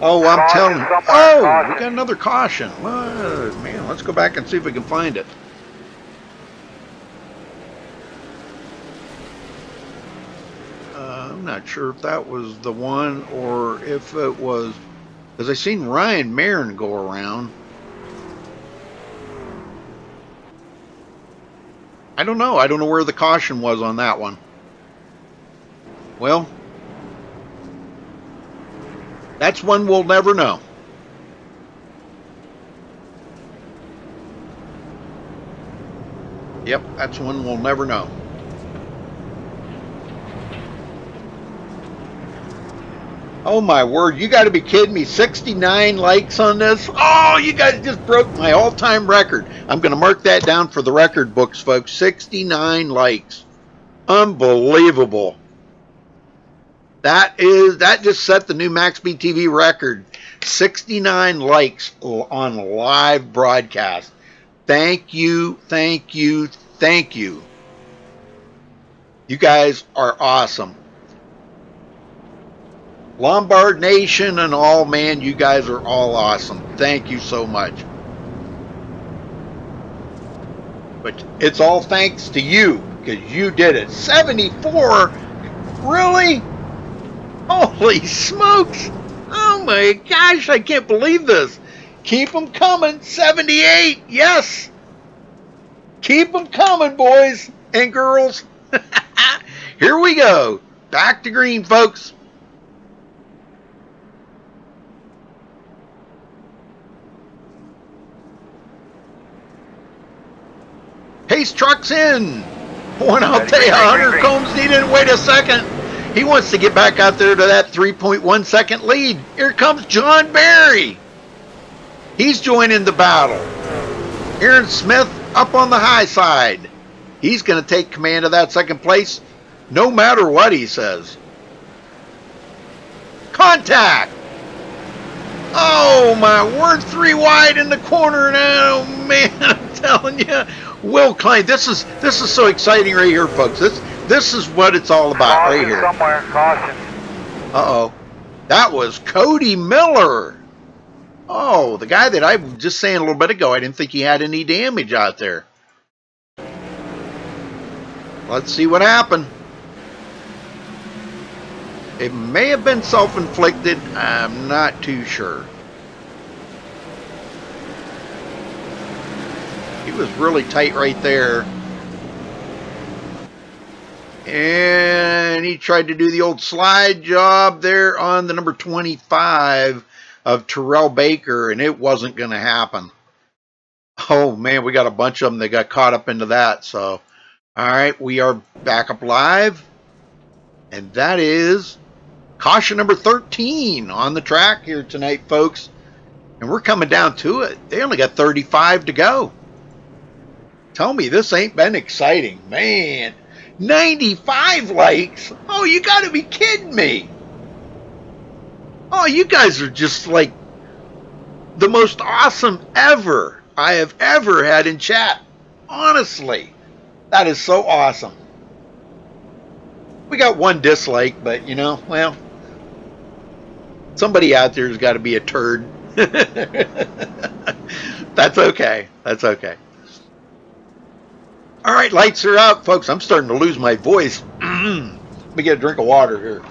Oh, I'm telling you. Oh, we got another caution. Oh, man, let's go back and see if we can find it. I'm not sure if that was the one or if it was, because I seen Ryan Marin go around. I don't know. I don't know where the caution was on that one. Well, that's one we'll never know. Yep, that's one we'll never know. Oh my word, you got to be kidding me. 69 likes on this. Oh, you guys just broke my all-time record. I'm going to mark that down for the record books, folks. 69 likes. Unbelievable. That just set the new MaxSpeedTV record. 69 likes on live broadcast. Thank you, thank you, thank you. You guys are awesome. Lombard Nation and all, man, you guys are all awesome. Thank you so much. But it's all thanks to you, because you did it. 74? Really? Holy smokes! Oh my gosh, I can't believe this. Keep them coming. 78, yes. Keep them coming, boys and girls. Here we go. Back to green, folks. Pace truck's in. Boy, I'll tell you, Hunter Combs, he didn't wait a second. He wants to get back out there to that 3.1 second lead. Here comes John Barry. He's joining the battle. Aaron Smith up on the high side. He's going to take command of that second place no matter what he says. Contact. Oh, my word, 3 wide in the corner now. Oh, man, I'm telling you. Will Klein, this is so exciting right here, folks. This is what it's all about right here. Somewhere, caution. Uh-oh. That was Cody Miller. Oh, the guy that I was just saying a little bit ago, I didn't think he had any damage out there. Let's see what happened. It may have been self-inflicted. I'm not too sure. He was really tight right there. And he tried to do the old slide job there on the number 25 of Terrell Baker, and it wasn't going to happen. Oh, man, we got a bunch of them that got caught up into that. So, all right, we are back up live. And that is caution number 13 on the track here tonight, folks. And we're coming down to it. They only got 35 to go. Tell me this ain't been exciting. Man, 95 likes. Oh, you got to be kidding me. Oh, you guys are just like the most awesome ever I have ever had in chat. Honestly, that is so awesome. We got 1 dislike, but you know, well, somebody out there has got to be a turd. That's okay. That's okay. All right, lights are out, folks. I'm starting to lose my voice. Let me get a drink of water here.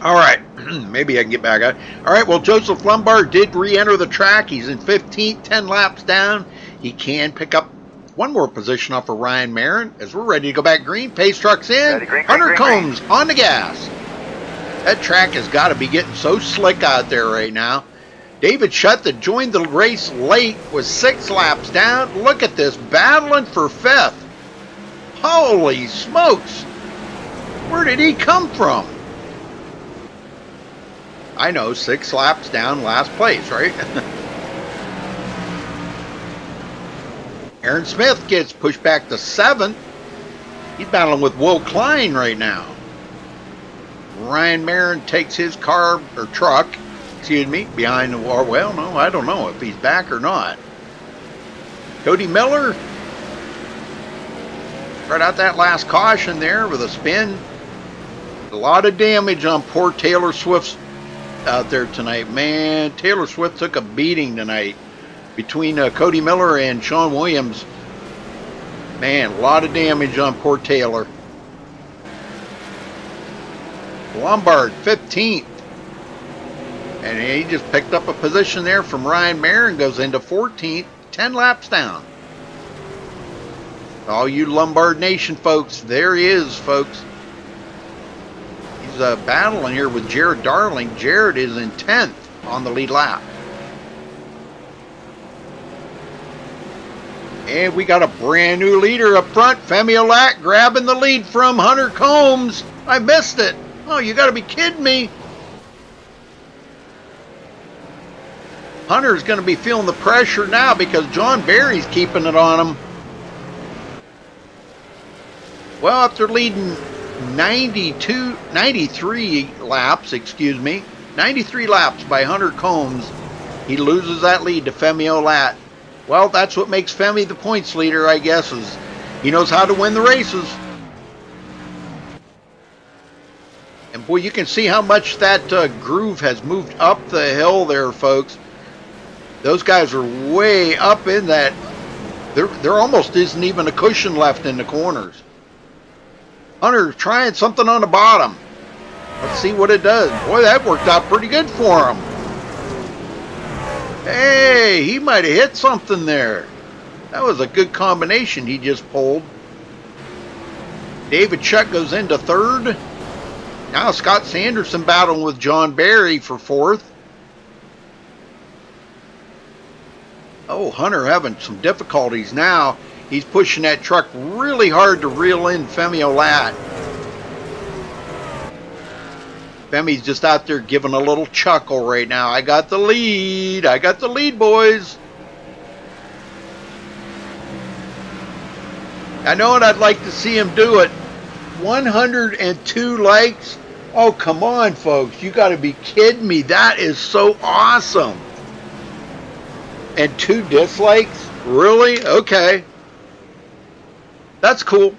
All right, maybe I can get back. All right, well, Joseph Lombard did re-enter the track. He's in 15th, 10 laps down. He can pick up one more position off of Ryan Marin as we're ready to go back green. Pace truck's in. Ready, green, Hunter green, Combs on the gas. That track has got to be getting so slick out there right now. David Shutt, that joined the race late, was 6 laps down. Look at this, battling for 5th. Holy smokes. Where did he come from? I know, 6 laps down, last place, right? Aaron Smith gets pushed back to 7th. He's battling with Will Klein right now. Ryan Marin takes his car, or truck, excuse me, behind the wall. Well, no, I don't know if he's back or not. Cody Miller right out that last caution there with a spin. A lot of damage on poor Taylor Swift's out there tonight. Man, Taylor Swift took a beating tonight between Cody Miller and Sean Williams. Man, a lot of damage on poor Taylor. Lombard 15th, and he just picked up a position there from Ryan Marin, goes into 14th, 10 laps down. All you Lombard Nation folks, there he is, folks. He's battling here with Jared Darling. Jared is in 10th on the lead lap. And we got a brand new leader up front. Femi Olat grabbing the lead from Hunter Combs. I missed it. Oh, you got to be kidding me. Hunter's going to be feeling the pressure now because John Barry's keeping it on him. Well, after leading 93 laps, 93 laps by Hunter Combs, he loses that lead to Femi Olat. Well, that's what makes Femi the points leader, I guess, is he knows how to win the races. And boy, you can see how much that groove has moved up the hill there, folks. Those guys are way up in that. There almost isn't even a cushion left in the corners. Hunter trying something on the bottom. Let's see what it does. Boy, that worked out pretty good for him. Hey, he might have hit something there. That was a good combination he just pulled. David Shutt goes into 3rd. Now Scott Sanderson battling with John Barry for 4th. Oh, Hunter having some difficulties now. He's pushing that truck really hard to reel in Femi Olat. Femi's just out there giving a little chuckle right now. I got the lead. I got the lead, boys. I know what I'd like to see him do it. 102 likes. Oh, come on, folks. You got to be kidding me. That is so awesome. And 2 dislikes? Really? Okay. That's cool.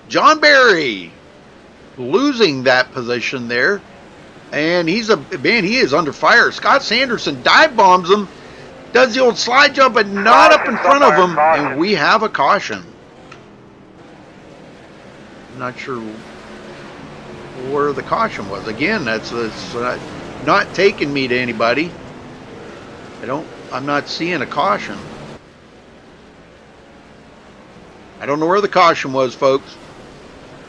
John Barry losing that position there. And he is under fire. Scott Sanderson dive bombs him. Does the old slide jump, but not up in front of him. And we have a caution. I'm not sure where the caution was. Again, that's not taking me to anybody. I'm not seeing a caution. I don't know where the caution was, folks.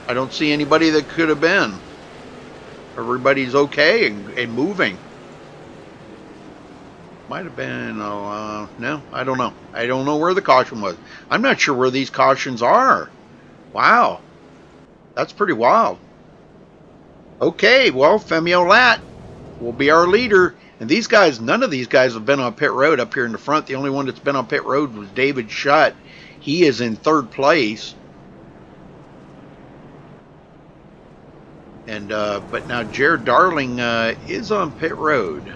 I don't see anybody that could have been. Everybody's okay and moving. Might have been, no, I don't know. I don't know where the caution was. I'm not sure where these cautions are. Wow. That's pretty wild. Okay, well, Femi Olat will be our leader. And these guys, none of these guys have been on pit road up here in the front. The only one that's been on pit road was David Shutt. He is in 3rd place. And but now Jared Darling is on pit road.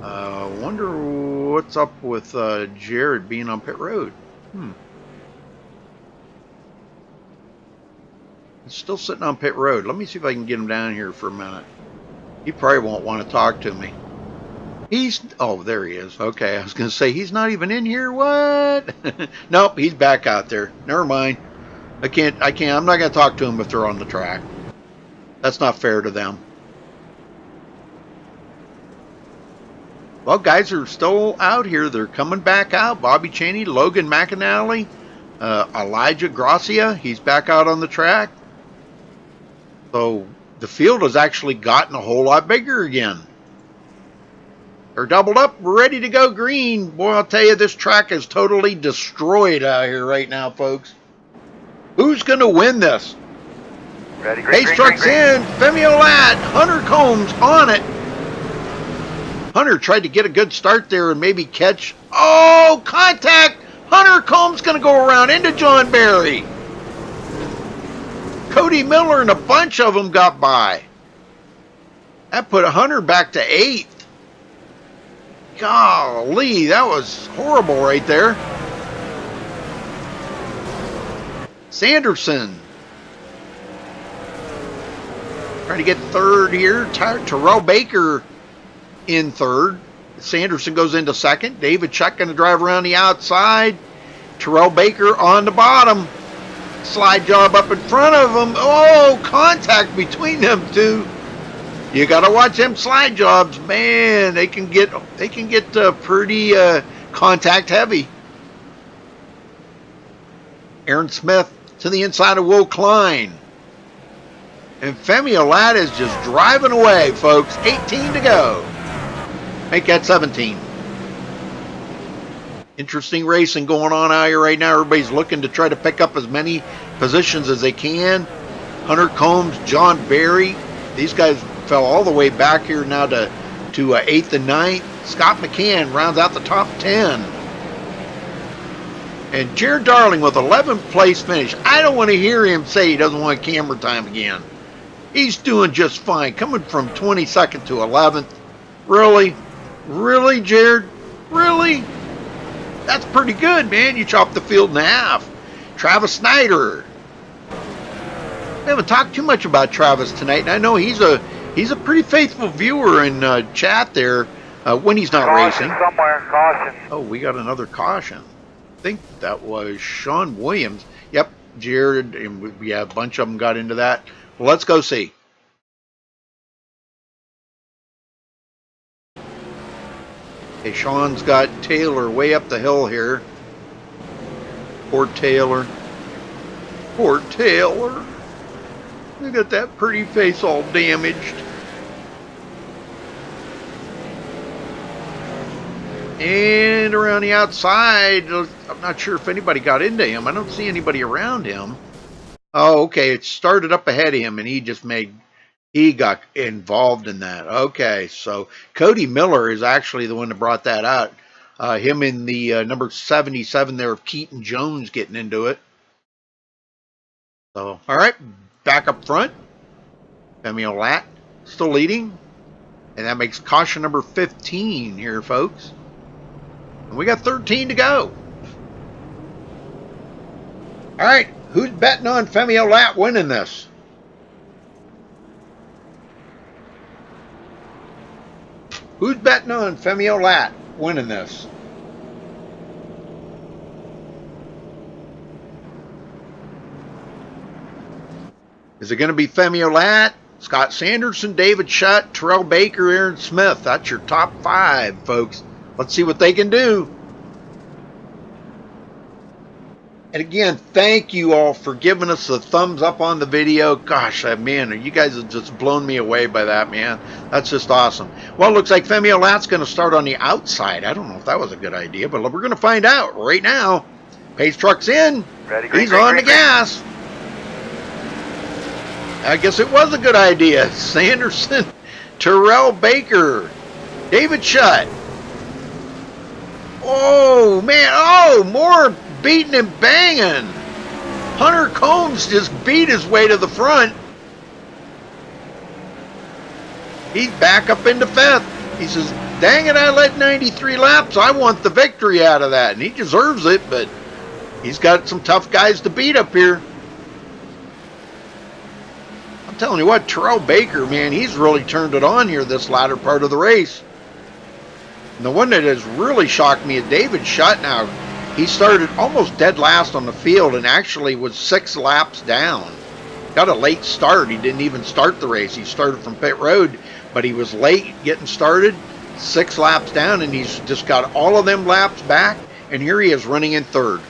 Wonder what's up with Jared being on pit road. He's still sitting on pit road. Let me see if I can get him down here for a minute. He probably won't want to talk to me. Oh, there he is. Okay, I was going to say, he's not even in here. What? Nope, he's back out there. Never mind. I'm not going to talk to him if they're on the track. That's not fair to them. Well, guys are still out here. They're coming back out. Bobby Chaney, Logan McAnally, Elijah Gracia, he's back out on the track. So the field has actually gotten a whole lot bigger again. They're doubled up. We're ready to go green. Boy, I'll tell you, this track is totally destroyed out here right now, folks. Who's going to win this? Ready, Pace truck's in. Femi Olat, Hunter Combs on it. Hunter tried to get a good start there and maybe catch. Oh, contact. Hunter Combs going to go around into John Barry. Cody Miller and a bunch of them got by. That put Hunter back to 8th. Golly, that was horrible right there. Sanderson trying to get 3rd here. Terrell Baker in 3rd. Sanderson goes into 2nd. David Chuck going to drive around the outside. Terrell Baker on the bottom. Slide job up in front of him. Oh, contact between them two. You got to watch them slide jobs, man. They can get pretty contact heavy. Aaron Smith to the inside of Will Klein. And Femi Olat is just driving away, folks. 18 to go. Make that 17. Interesting racing going on out here right now. Everybody's looking to try to pick up as many positions as they can. Hunter Combs, John Barry. These guys fell all the way back here now to 8th and 9th. Scott McCann rounds out the top 10. And Jared Darling with 11th place finish. I don't want to hear him say he doesn't want camera time again. He's doing just fine. Coming from 22nd to 11th. Really? Really, Jared? Really? That's pretty good, man. You chopped the field in half. Travis Snyder. We haven't talked too much about Travis tonight, and I know he's a pretty faithful viewer in chat there when he's not Caution racing. somewhere, caution. Oh, we got another caution. I think that was Sean Williams. Yep, Jared, and yeah, a bunch of them got into that. Well, let's go see. Okay, Sean's got Taylor way up the hill here. Poor Taylor. Poor Taylor. Look at that pretty face all damaged. And around the outside, I'm not sure if anybody got into him. I don't see anybody around him. Oh, okay, it started up ahead of him, and he got involved in that. Okay, so Cody Miller is actually the one that brought that out. Him in the number 77 there of Keaton Jones getting into it. So, all right, back up front. Femi Olat still leading. And that makes caution number 15 here, folks. And we got 13 to go. All right, who's betting on Femi Olat winning this? Who's betting on Femi Olat winning this? Is it going to be Femi Olat, Scott Sanderson, David Shutt, Terrell Baker, Aaron Smith? That's your top 5, folks. Let's see what they can do. And again, thank you all for giving us a thumbs up on the video. Gosh, man, you guys have just blown me away by that, man. That's just awesome. Well, it looks like Femi Olat's going to start on the outside. I don't know if that was a good idea, but we're going to find out right now. Pace truck's in. Ready, He's on the gas. I guess it was a good idea. Sanderson, Terrell Baker, David Shutt. Oh, man. Oh, more beating and banging. Hunter Combs just beat his way to the front. He's back up into 5th. He says, dang it, I led 93 laps. I want the victory out of that. And he deserves it, but he's got some tough guys to beat up here. I'm telling you what, Terrell Baker, man, he's really turned it on here this latter part of the race. And the one that has really shocked me is David Shutt. Now, he started almost dead last on the field and actually was 6 laps down. Got a late start. He didn't even start the race. He started from pit road, but he was late getting started. 6 laps down, and he's just got all of them laps back, and here he is running in 3rd.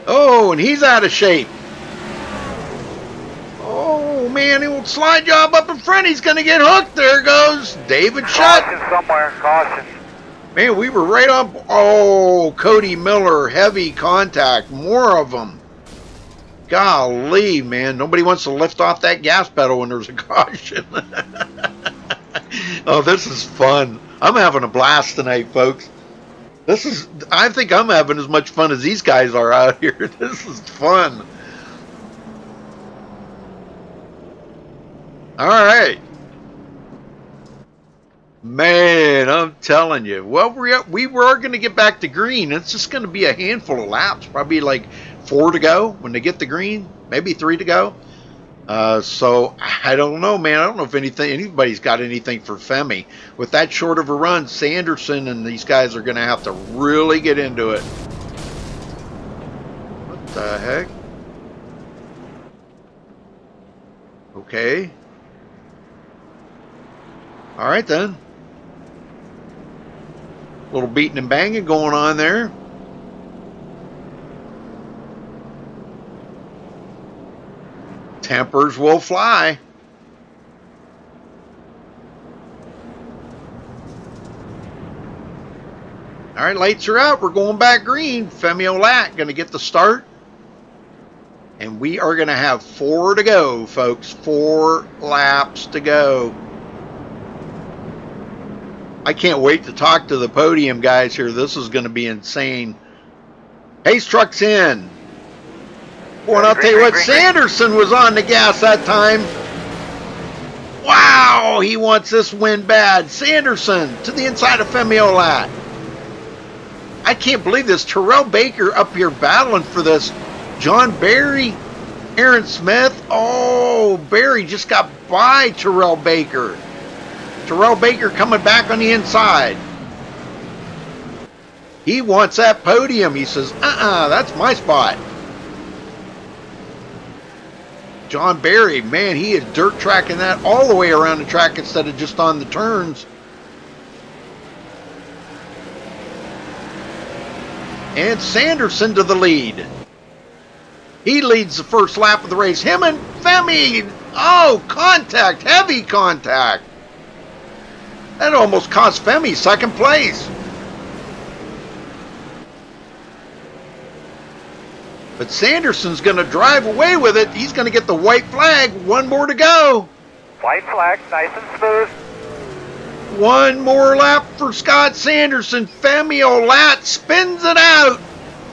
Oh, and he's out of shape. Oh, man, the old slide job up in front. He's going to get hooked. There goes David Shutt. Caution somewhere. Caution. Man, we were right on. Oh, Cody Miller, heavy contact. More of them. Golly, man. Nobody wants to lift off that gas pedal when there's a caution. Oh, this is fun. I'm having a blast tonight, folks. I think I'm having as much fun as these guys are out here. This is fun. All right. Man, I'm telling you. Well, we were going to get back to green. It's just going to be a handful of laps. Probably like 4 to go when they get the green. Maybe 3 to go. So I don't know, man. I don't know if anybody's got anything for Femi. With that short of a run, Sanderson and these guys are going to have to really get into it. What the heck? Okay. All right then. A little beating and banging going on there. Tempers will fly. All right, lights are out. We're going back green. Femi Olat going to get the start. And we are going to have 4 to go, folks. 4 laps to go. I can't wait to talk to the podium guys here. This is going to be insane. Hayes truck's in. Boy, and I'll tell you what, Sanderson was on the gas that time. Wow, he wants this win bad. Sanderson to the inside of Femi Olat. I can't believe this. Terrell Baker up here battling for this. John Barry, Aaron Smith. Oh, Barry just got by Terrell Baker. Terrell Baker coming back on the inside. He wants that podium. He says, that's my spot. John Barry, man, he is dirt tracking that all the way around the track instead of just on the turns. And Sanderson to the lead. He leads the first lap of the race. Him and Femi. Oh, contact, heavy contact. That almost cost Femi second place. But Sanderson's going to drive away with it. He's going to get the white flag. 1 more to go. White flag, nice and smooth. 1 more lap for Scott Sanderson. Femi Olat spins it out.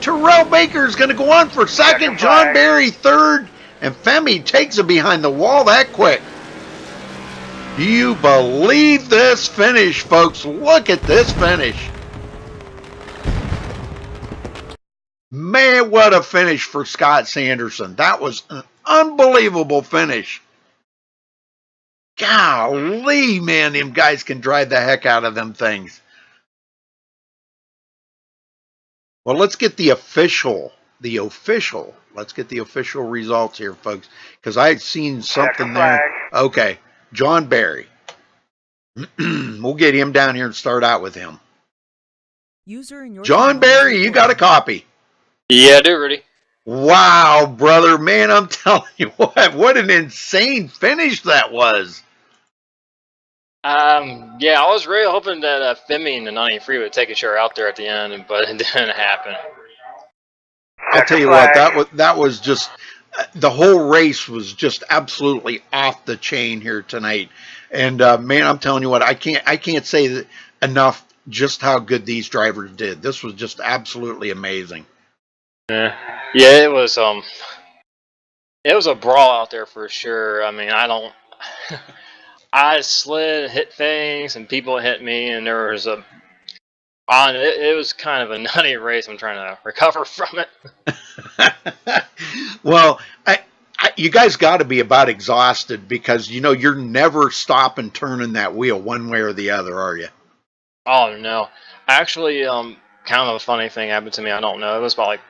Terrell Baker's going to go on for second. John Barry third. And Femi takes it behind the wall that quick. Do you believe this finish, folks? Look at this finish. Man, what a finish for Scott Sanderson. That was an unbelievable finish. Golly, man, them guys can drive the heck out of them things. Well, let's get the official let's get the official results here, folks, because I had seen something there. Okay, John Barry. We'll get him down here and start out with him. John Barry, you got a copy? Yeah, I do, Rudy. Wow, brother, man, I'm telling you what an insane finish that was. Yeah, I was really hoping that Femi and the 93 would take a share out there at the end, but it didn't happen. I'll tell you what, that was just the whole race was just absolutely off the chain here tonight. And man, I'm telling you what, I can't say that enough just how good these drivers did. This was just absolutely amazing. Yeah, it was a brawl out there for sure. I mean, I slid, hit things, and people hit me, and there was it was kind of a nutty race. I'm trying to recover from it. Well, you guys got to be about exhausted because, you know, you're never stopping turning that wheel one way or the other, are you? Oh, no. Actually, kind of a funny thing happened to me. I don't know. It was about like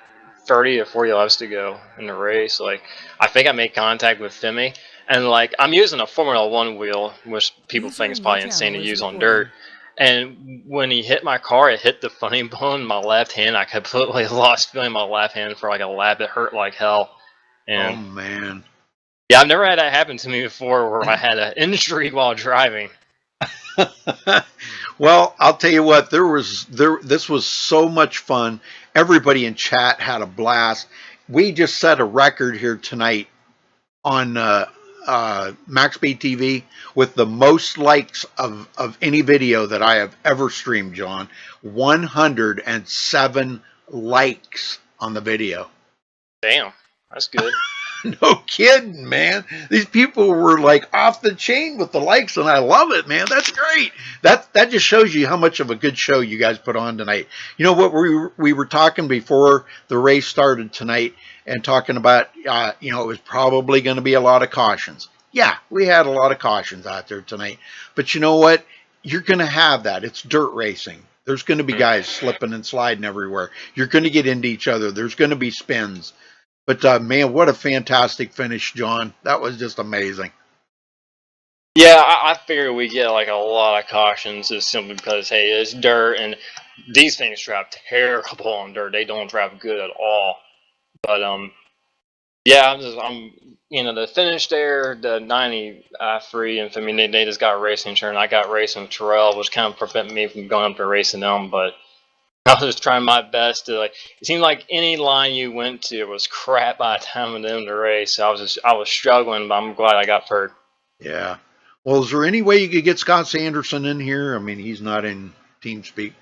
30 or 40 laps to go in the race. Like, I think I made contact with Femi, and like I'm using a Formula One wheel, which people think is probably insane to use on dirt. And when he hit my car, it hit the funny bone in my left hand. I completely lost feeling my left hand for like a lap. It hurt like hell. And Oh man. yeah, I've never had that happen to me before, where I had an injury while driving. Well, I'll tell you what, this was so much fun. Everybody in chat had a blast. We just set a record here tonight on MaxSpeedTV with the most likes of any video that I have ever streamed, John. 107 likes on the video. Damn, that's good. No kidding, man. These people were like off the chain with the likes, and I love it, man. That's great. That just shows you how much of a good show you guys put on tonight. You know what, we were talking before the race started tonight, and talking about it was probably going to be a lot of cautions. Yeah, we had a lot of cautions out there tonight, but you know what? You're going to have that. It's dirt racing. There's going to be guys slipping and sliding everywhere. You're going to get into each other. There's going to be spins. But, man, what a fantastic finish, John. That was just amazing. Yeah, I figure we get like a lot of cautions just simply because, hey, it's dirt, and these things drive terrible on dirt. They don't drive good at all. But, yeah, the finish there, the 93, and I mean, they just got racing turn. I got racing with Terrell, which kind of prevented me from going up to racing them, but I was just trying my best to, like, it seemed like any line you went to was crap by the time of the end of the race. I was struggling, but I'm glad I got third. Yeah. Well, is there any way you could get Scott Sanderson in here? I mean, he's not in TeamSpeak.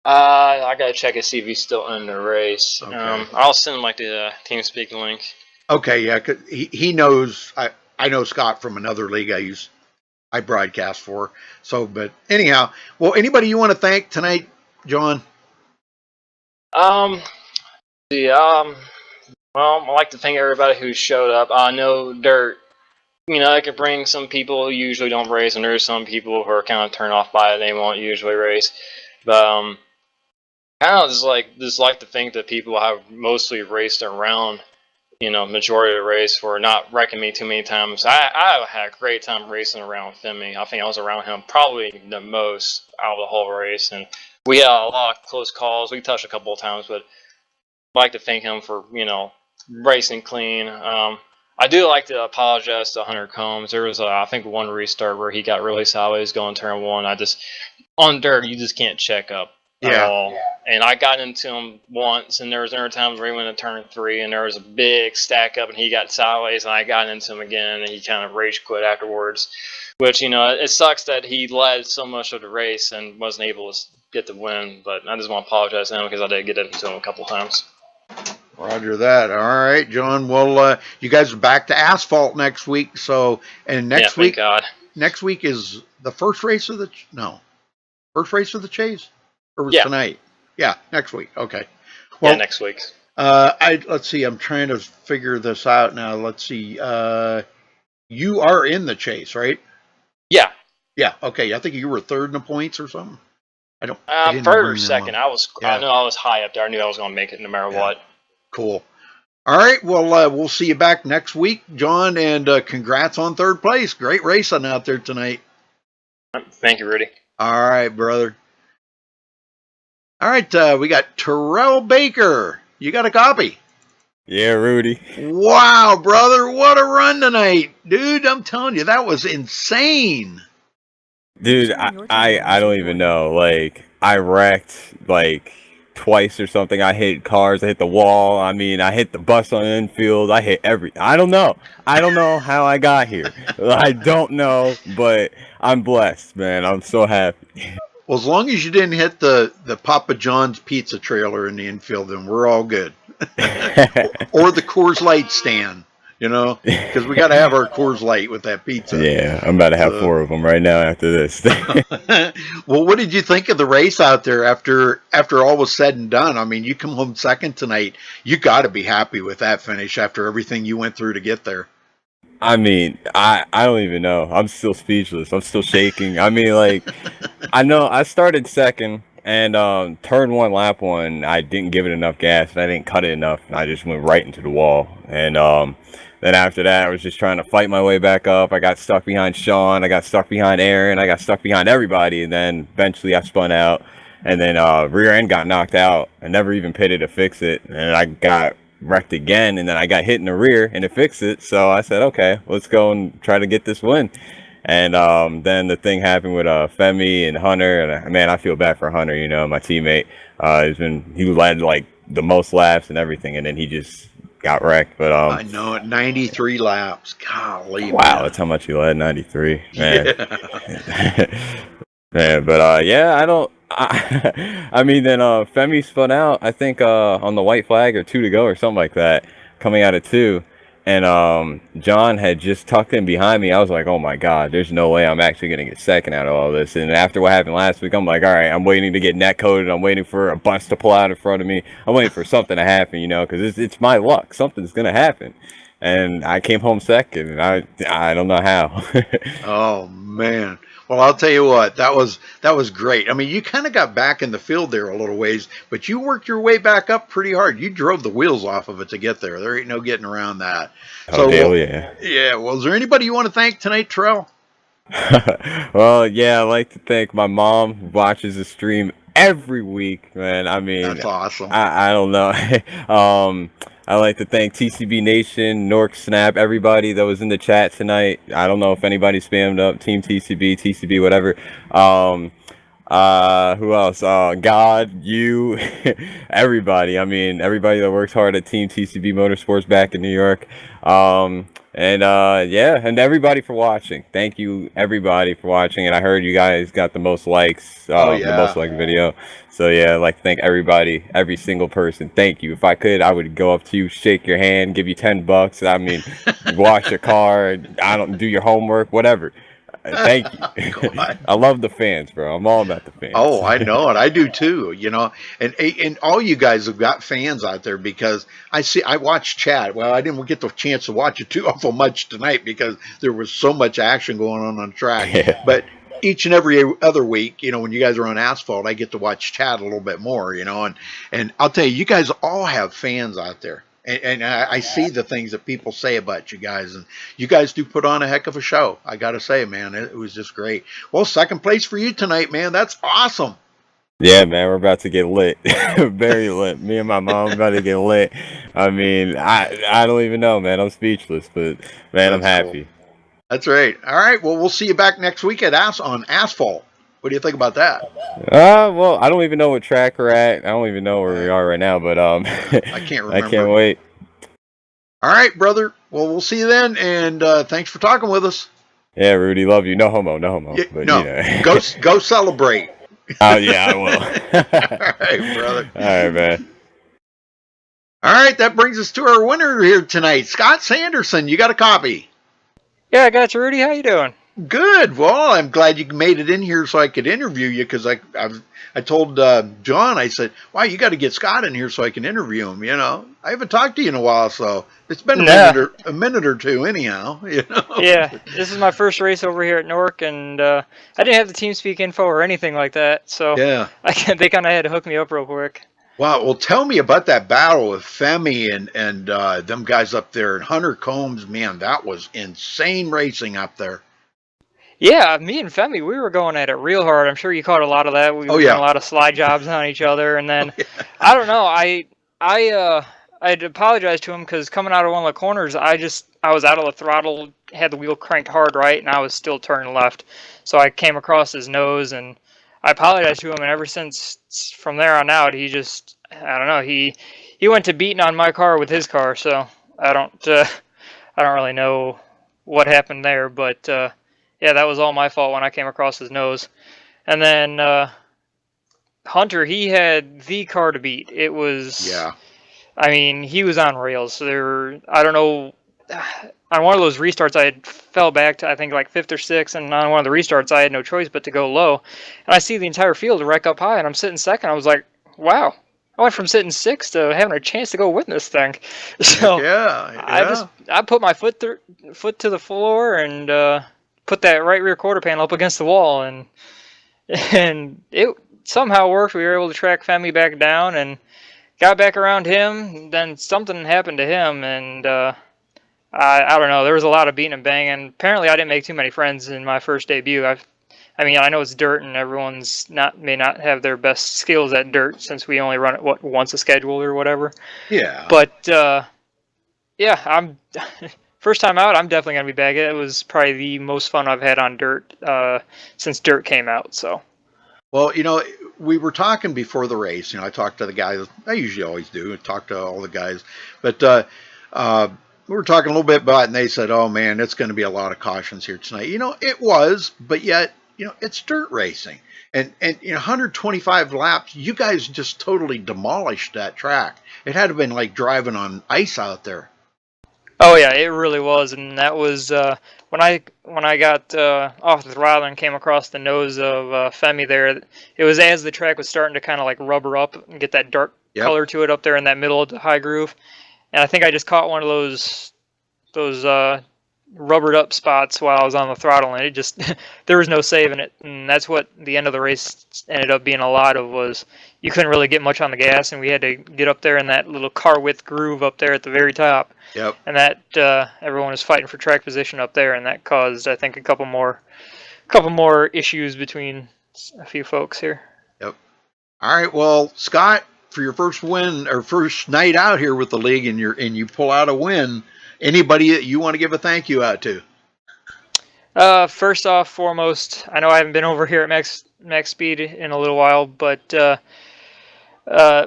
I gotta check and see if he's still in the race. Okay. I'll send him like the TeamSpeak link. Okay, yeah, 'cause he knows. I know Scott from another league I broadcast for. So, but anyhow, well, anybody you want to thank tonight, John? Well, I'd like to thank everybody who showed up. I know dirt, it could bring some people who usually don't race, and there's some people who are kind of turned off by it. They won't usually race, but kind of just like to think that people have mostly raced around, majority of the race for not wrecking me too many times. I had a great time racing around Femi. I think I was around him probably the most out of the whole race, and we had a lot of close calls. We touched a couple of times, but I'd like to thank him for, racing clean. I do like to apologize to Hunter Combs. There was, I think, one restart where he got really sideways going turn one. On dirt, you just can't check up at all. And I got into him once, and there was other times where he went to turn 3, and there was a big stack up, and he got sideways, and I got into him again, and he kind of rage quit afterwards. Which, it sucks that he led so much of the race and wasn't able to get the win, but I just want to apologize to him because I did get into him a couple times. Roger that. All right, John. Well, you guys are back to asphalt next week. So, and next week, God. Next week is the first race of the chase, or was tonight? Yeah, next week. Okay. Well, next week. Let's see. I'm trying to figure this out now. Let's see. You are in the chase, right? Yeah. Yeah. Okay. I think you were third in the points or something. Third or second. I know I was high up there. I knew I was going to make it no matter what. Cool. All right. Well, we'll see you back next week, John, and congrats on third place. Great racing out there tonight. Thank you, Rudy. All right, brother. All right. We got Terrell Baker. You got a copy? Yeah, Rudy. Wow, brother. What a run tonight. Dude, I'm telling you, that was insane. Dude, I don't even know. Like, I wrecked, like, twice or something. I hit cars. I hit the wall. I mean, I hit the bus on the infield. I hit I don't know. I don't know how I got here. I don't know, but I'm blessed, man. I'm so happy. Well, as long as you didn't hit the Papa John's pizza trailer in the infield, then we're all good. Or the Coors Light stand, because we got to have our Coors Light with that pizza. Yeah, I'm about to have 4 of them right now after this. Well, what did you think of the race out there after all was said and done? I mean, you come home second tonight. You got to be happy with that finish after everything you went through to get there. I mean, I don't even know. I'm still speechless. I'm still shaking. I mean, like, I know I started second, And turn one, lap one, I didn't give it enough gas, and I didn't cut it enough, and I just went right into the wall. And then after that, I was just trying to fight my way back up. I got stuck behind Sean, I got stuck behind Aaron, I got stuck behind everybody, and then eventually I spun out, and then rear end got knocked out. I never even pitted to fix it, and I got wrecked again, and then I got hit in the rear, and it fixed it. So I said, okay, let's go and try to get this win. And then the thing happened with Femi and Hunter, and man, I feel bad for Hunter. You know, my teammate. He led like the most laps and everything, and then he just got wrecked. But I know it. 93 laps. Golly. Wow, man. that's how much he led. 93. Man. Yeah. Man, but yeah, I don't. I mean, then Femi spun out. I think on the white flag or 2 to go or something like that, coming out of 2. And John had just tucked in behind me. I was like, oh my God, there's no way I'm actually going to get second out of all this. And after what happened last week, I'm like, all right, I'm waiting to get net coded. I'm waiting for a bus to pull out in front of me. I'm waiting for something to happen, you know, because it's my luck. Something's going to happen. And I came home second, and I don't know how. Oh, man. Well, I'll tell you what, that was great. I mean, you kind of got back in the field there a little ways, but you worked your way back up pretty hard. You drove the wheels off of it to get there. There ain't no getting around that. Oh, hell yeah. Yeah, well, is there anybody you want to thank tonight, Terrell? Well, yeah, I'd like to thank my mom, who watches the stream every week, man. I mean, that's awesome. I don't know. I'd like to thank TCB Nation, Nork Snap, everybody that was in the chat tonight. I don't know if anybody spammed up Team TCB, whatever. Who else? God, you, everybody. I mean, everybody that works hard at Team TCB Motorsports back in New York. Yeah, and everybody for watching. Thank you, everybody, for watching. And I heard you guys got the most likes, the most liked video. So yeah, I'd like to thank everybody, every single person. Thank you. If I could, I would go up to you, shake your hand, give you $10. I mean, wash your car. I don't do your homework, whatever. Thank you. I love the fans, bro. I'm all about the fans. Oh, I know it. I do too. You know, and all you guys have got fans out there, because I watch chat. Well, I didn't get the chance to watch it too awful much tonight because there was so much action going on the track. Yeah. But each and every other week, you know, when you guys are on asphalt, I get to watch chat a little bit more. You know, and I'll tell you guys all have fans out there. And I see the things that people say about you guys, and you guys do put on a heck of a show. I got to say, man, it was just great. Well, second place for you tonight, man. That's awesome. Yeah, man, we're about to get lit. Very lit. Me and my mom about to get lit. I mean, I don't even know, man. I'm speechless, but man, I'm happy. Cool. That's right. All right. Well, we'll see you back next week at on asphalt. What do you think about that? Well, I don't even know what track we're at. I don't even know where we are right now, but I can't remember. I can't wait. All right, brother. Well, we'll see you then, and thanks for talking with us. Yeah, Rudy, love you. No homo, no homo. Yeah, but, no, you know. go celebrate. Oh yeah, I will. All right, brother. All right, man. All right, that brings us to our winner here tonight, Scott Sanderson. You got a copy? Yeah, I got you, Rudy. How you doing? Good. Well, I'm glad you made it in here so I could interview you, because I told John, I said, wow, you got to get Scott in here so I can interview him. You know, I haven't talked to you in a while, so it's been a minute or two anyhow. You know? Yeah, this is my first race over here at Newark, and I didn't have the TeamSpeak info or anything like that, so yeah, they kind of had to hook me up real quick. Wow. Well, tell me about that battle with Femi and them guys up there, and Hunter Combs. Man, that was insane racing up there. Yeah, me and Femi, we were going at it real hard. I'm sure you caught a lot of that. We were doing a lot of slide jobs on each other, and then I don't know. I'd apologize to him because coming out of one of the corners, I was out of the throttle, had the wheel cranked hard right, and I was still turning left. So I came across his nose, and I apologized to him. And ever since from there on out, he just, I don't know, he went to beating on my car with his car. So I don't really know what happened there, but. Yeah, that was all my fault when I came across his nose. And then Hunter, he had the car to beat. It was... Yeah. I mean, he was on rails. So I don't know... On one of those restarts, I fell back to, I think, like 5th or 6th. And on one of the restarts, I had no choice but to go low. And I see the entire field wreck up high, and I'm sitting second. I was like, wow. I went from sitting 6th to having a chance to go win this thing. So I put my foot to the floor and... put that right rear quarter panel up against the wall, and it somehow worked. We were able to track Femi back down and got back around him. Then something happened to him, and I don't know. There was a lot of beating and banging. Apparently, I didn't make too many friends in my first debut. I mean, I know it's dirt, and everyone's may not have their best skills at dirt since we only run it once a schedule or whatever. Yeah. But yeah, I'm first time out. I'm definitely gonna be back. It was probably the most fun I've had on dirt since dirt came out. So. Well, you know, we were talking before the race. You know, I talked to the guys. I usually always do. I talk to all the guys, but we were talking a little bit about it, and they said, "Oh man, it's going to be a lot of cautions here tonight." You know, it was, but yet, you know, it's dirt racing, and you know, 125 laps. You guys just totally demolished that track. It had to have been like driving on ice out there. Oh yeah, it really was, and that was when I got off the throttle and came across the nose of Femi there. It was as the track was starting to kind of like rubber up and get that dark color to it up there in that middle of the high groove. And I think I just caught one of those rubbered up spots while I was on the throttle, and it just there was no saving it. And that's what the end of the race ended up being a lot of, was you couldn't really get much on the gas, and we had to get up there in that little car width groove up there at the very top. Yep. And that everyone was fighting for track position up there, and that caused, I think, a couple more issues between a few folks here. Yep. All right. Well, Scott, for your first win or first night out here with the league, and you pull out a win, anybody that you want to give a thank you out to? First off, foremost, I know I haven't been over here at Max Speed in a little while, but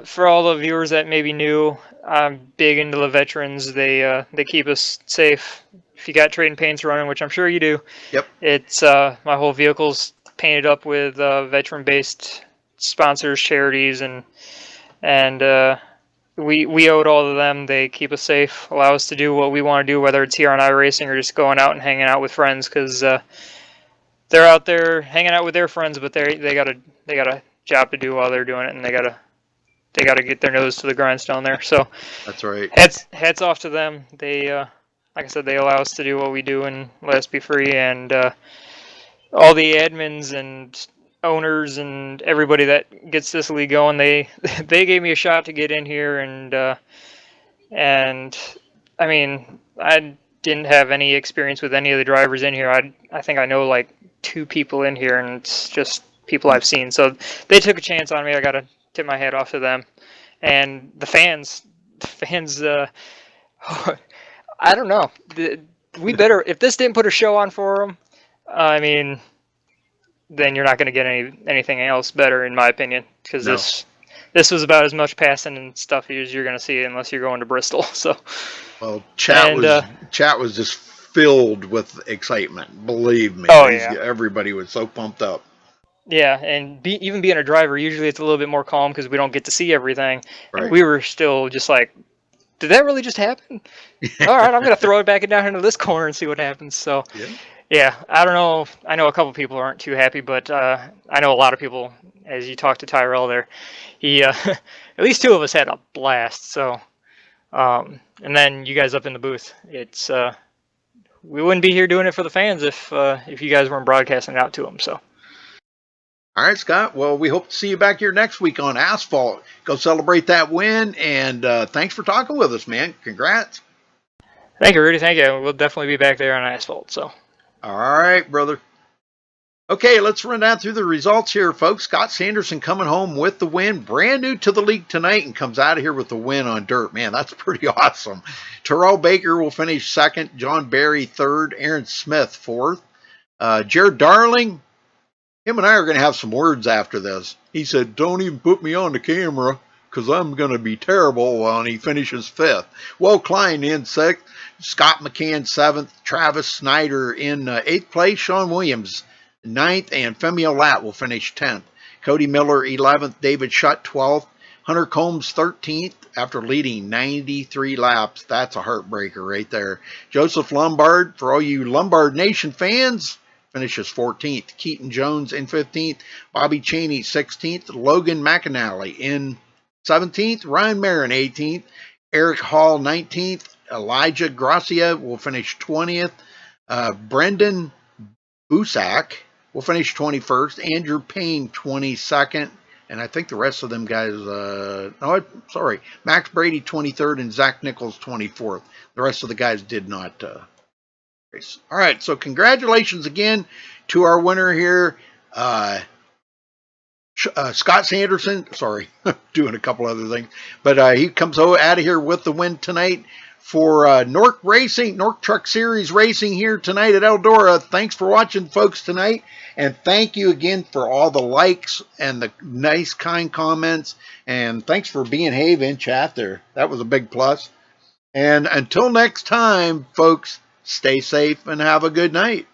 for all the viewers that may be new, I'm big into the veterans. They keep us safe. If you got trading paints running, which I'm sure you do, yep. It's my whole vehicle's painted up with veteran-based sponsors, charities, and we owe it all to them. They keep us safe, allow us to do what we want to do, whether it's here on iRacing or just going out and hanging out with friends, because they're out there hanging out with their friends, but they got a job to do while they're doing it, and they gotta get their nose to the grindstone there. So that's right. Hats off to them. They like I said, they allow us to do what we do and let us be free, and all the admins and owners and everybody that gets this league going, they gave me a shot to get in here, and I mean, I didn't have any experience with any of the drivers in here. I think I know like 2 people in here, and it's just people I've seen. So they took a chance on me. I gotta tip my hat off to them, and the fans. I don't know. We better, if this didn't put a show on for them, I mean, then you're not going to get anything else better, in my opinion, because this was about as much passing and stuff as you're going to see, unless you're going to Bristol. So, well, chat was just filled with excitement. Believe me, everybody was so pumped up. Yeah, and even being a driver, usually it's a little bit more calm because we don't get to see everything. Right. And we were still just like, did that really just happen? All right, I'm going to throw it back down into this corner and see what happens. So, yeah, I don't know. I know a couple people aren't too happy, but I know a lot of people, as you talked to Tyrell there, he at least 2 of us had a blast. So, and then you guys up in the booth, it's we wouldn't be here doing it for the fans if you guys weren't broadcasting it out to them. So. All right, Scott. Well, we hope to see you back here next week on Asphalt. Go celebrate that win, and thanks for talking with us, man. Congrats. Thank you, Rudy. Thank you. We'll definitely be back there on Asphalt. So. All right, brother. Okay, let's run down through the results here, folks. Scott Sanderson coming home with the win. Brand new to the league tonight and comes out of here with the win on dirt. Man, that's pretty awesome. Terrell Baker will finish 2nd. John Barry 3rd. Aaron Smith 4th. Jared Darling, him and I are going to have some words after this. He said, don't even put me on the camera because I'm going to be terrible when he finishes 5th. Will Klein in 6th. Scott McCann 7th. Travis Snyder in 8th place. Sean Williams 9th. And Femi Olat will finish 10th. Cody Miller 11th. David Shutt 12th. Hunter Combs 13th after leading 93 laps. That's a heartbreaker right there. Joseph Lombard, for all you Lombard Nation fans, finishes 14th. Keaton Jones in 15th. Bobby Cheney 16th. Logan McAnally in 17th. Ryan Marin 18th. Eric Hall 19th. Elijah Gracia will finish 20th. Brendan Busak will finish 21st. Andrew Payne 22nd. And I think the rest of them guys, no, sorry, Max Brady 23rd and Zach Nichols 24th. The rest of the guys did not race. All right, so congratulations again to our winner here, Scott Sanderson. Sorry, doing a couple other things, but he comes out of here with the win tonight for Nork Racing, Nork Truck Series Racing here tonight at Eldora. Thanks for watching, folks, tonight. And thank you again for all the likes and the nice, kind comments. And thanks for being Have in chat there. That was a big plus. And until next time, folks, stay safe and have a good night.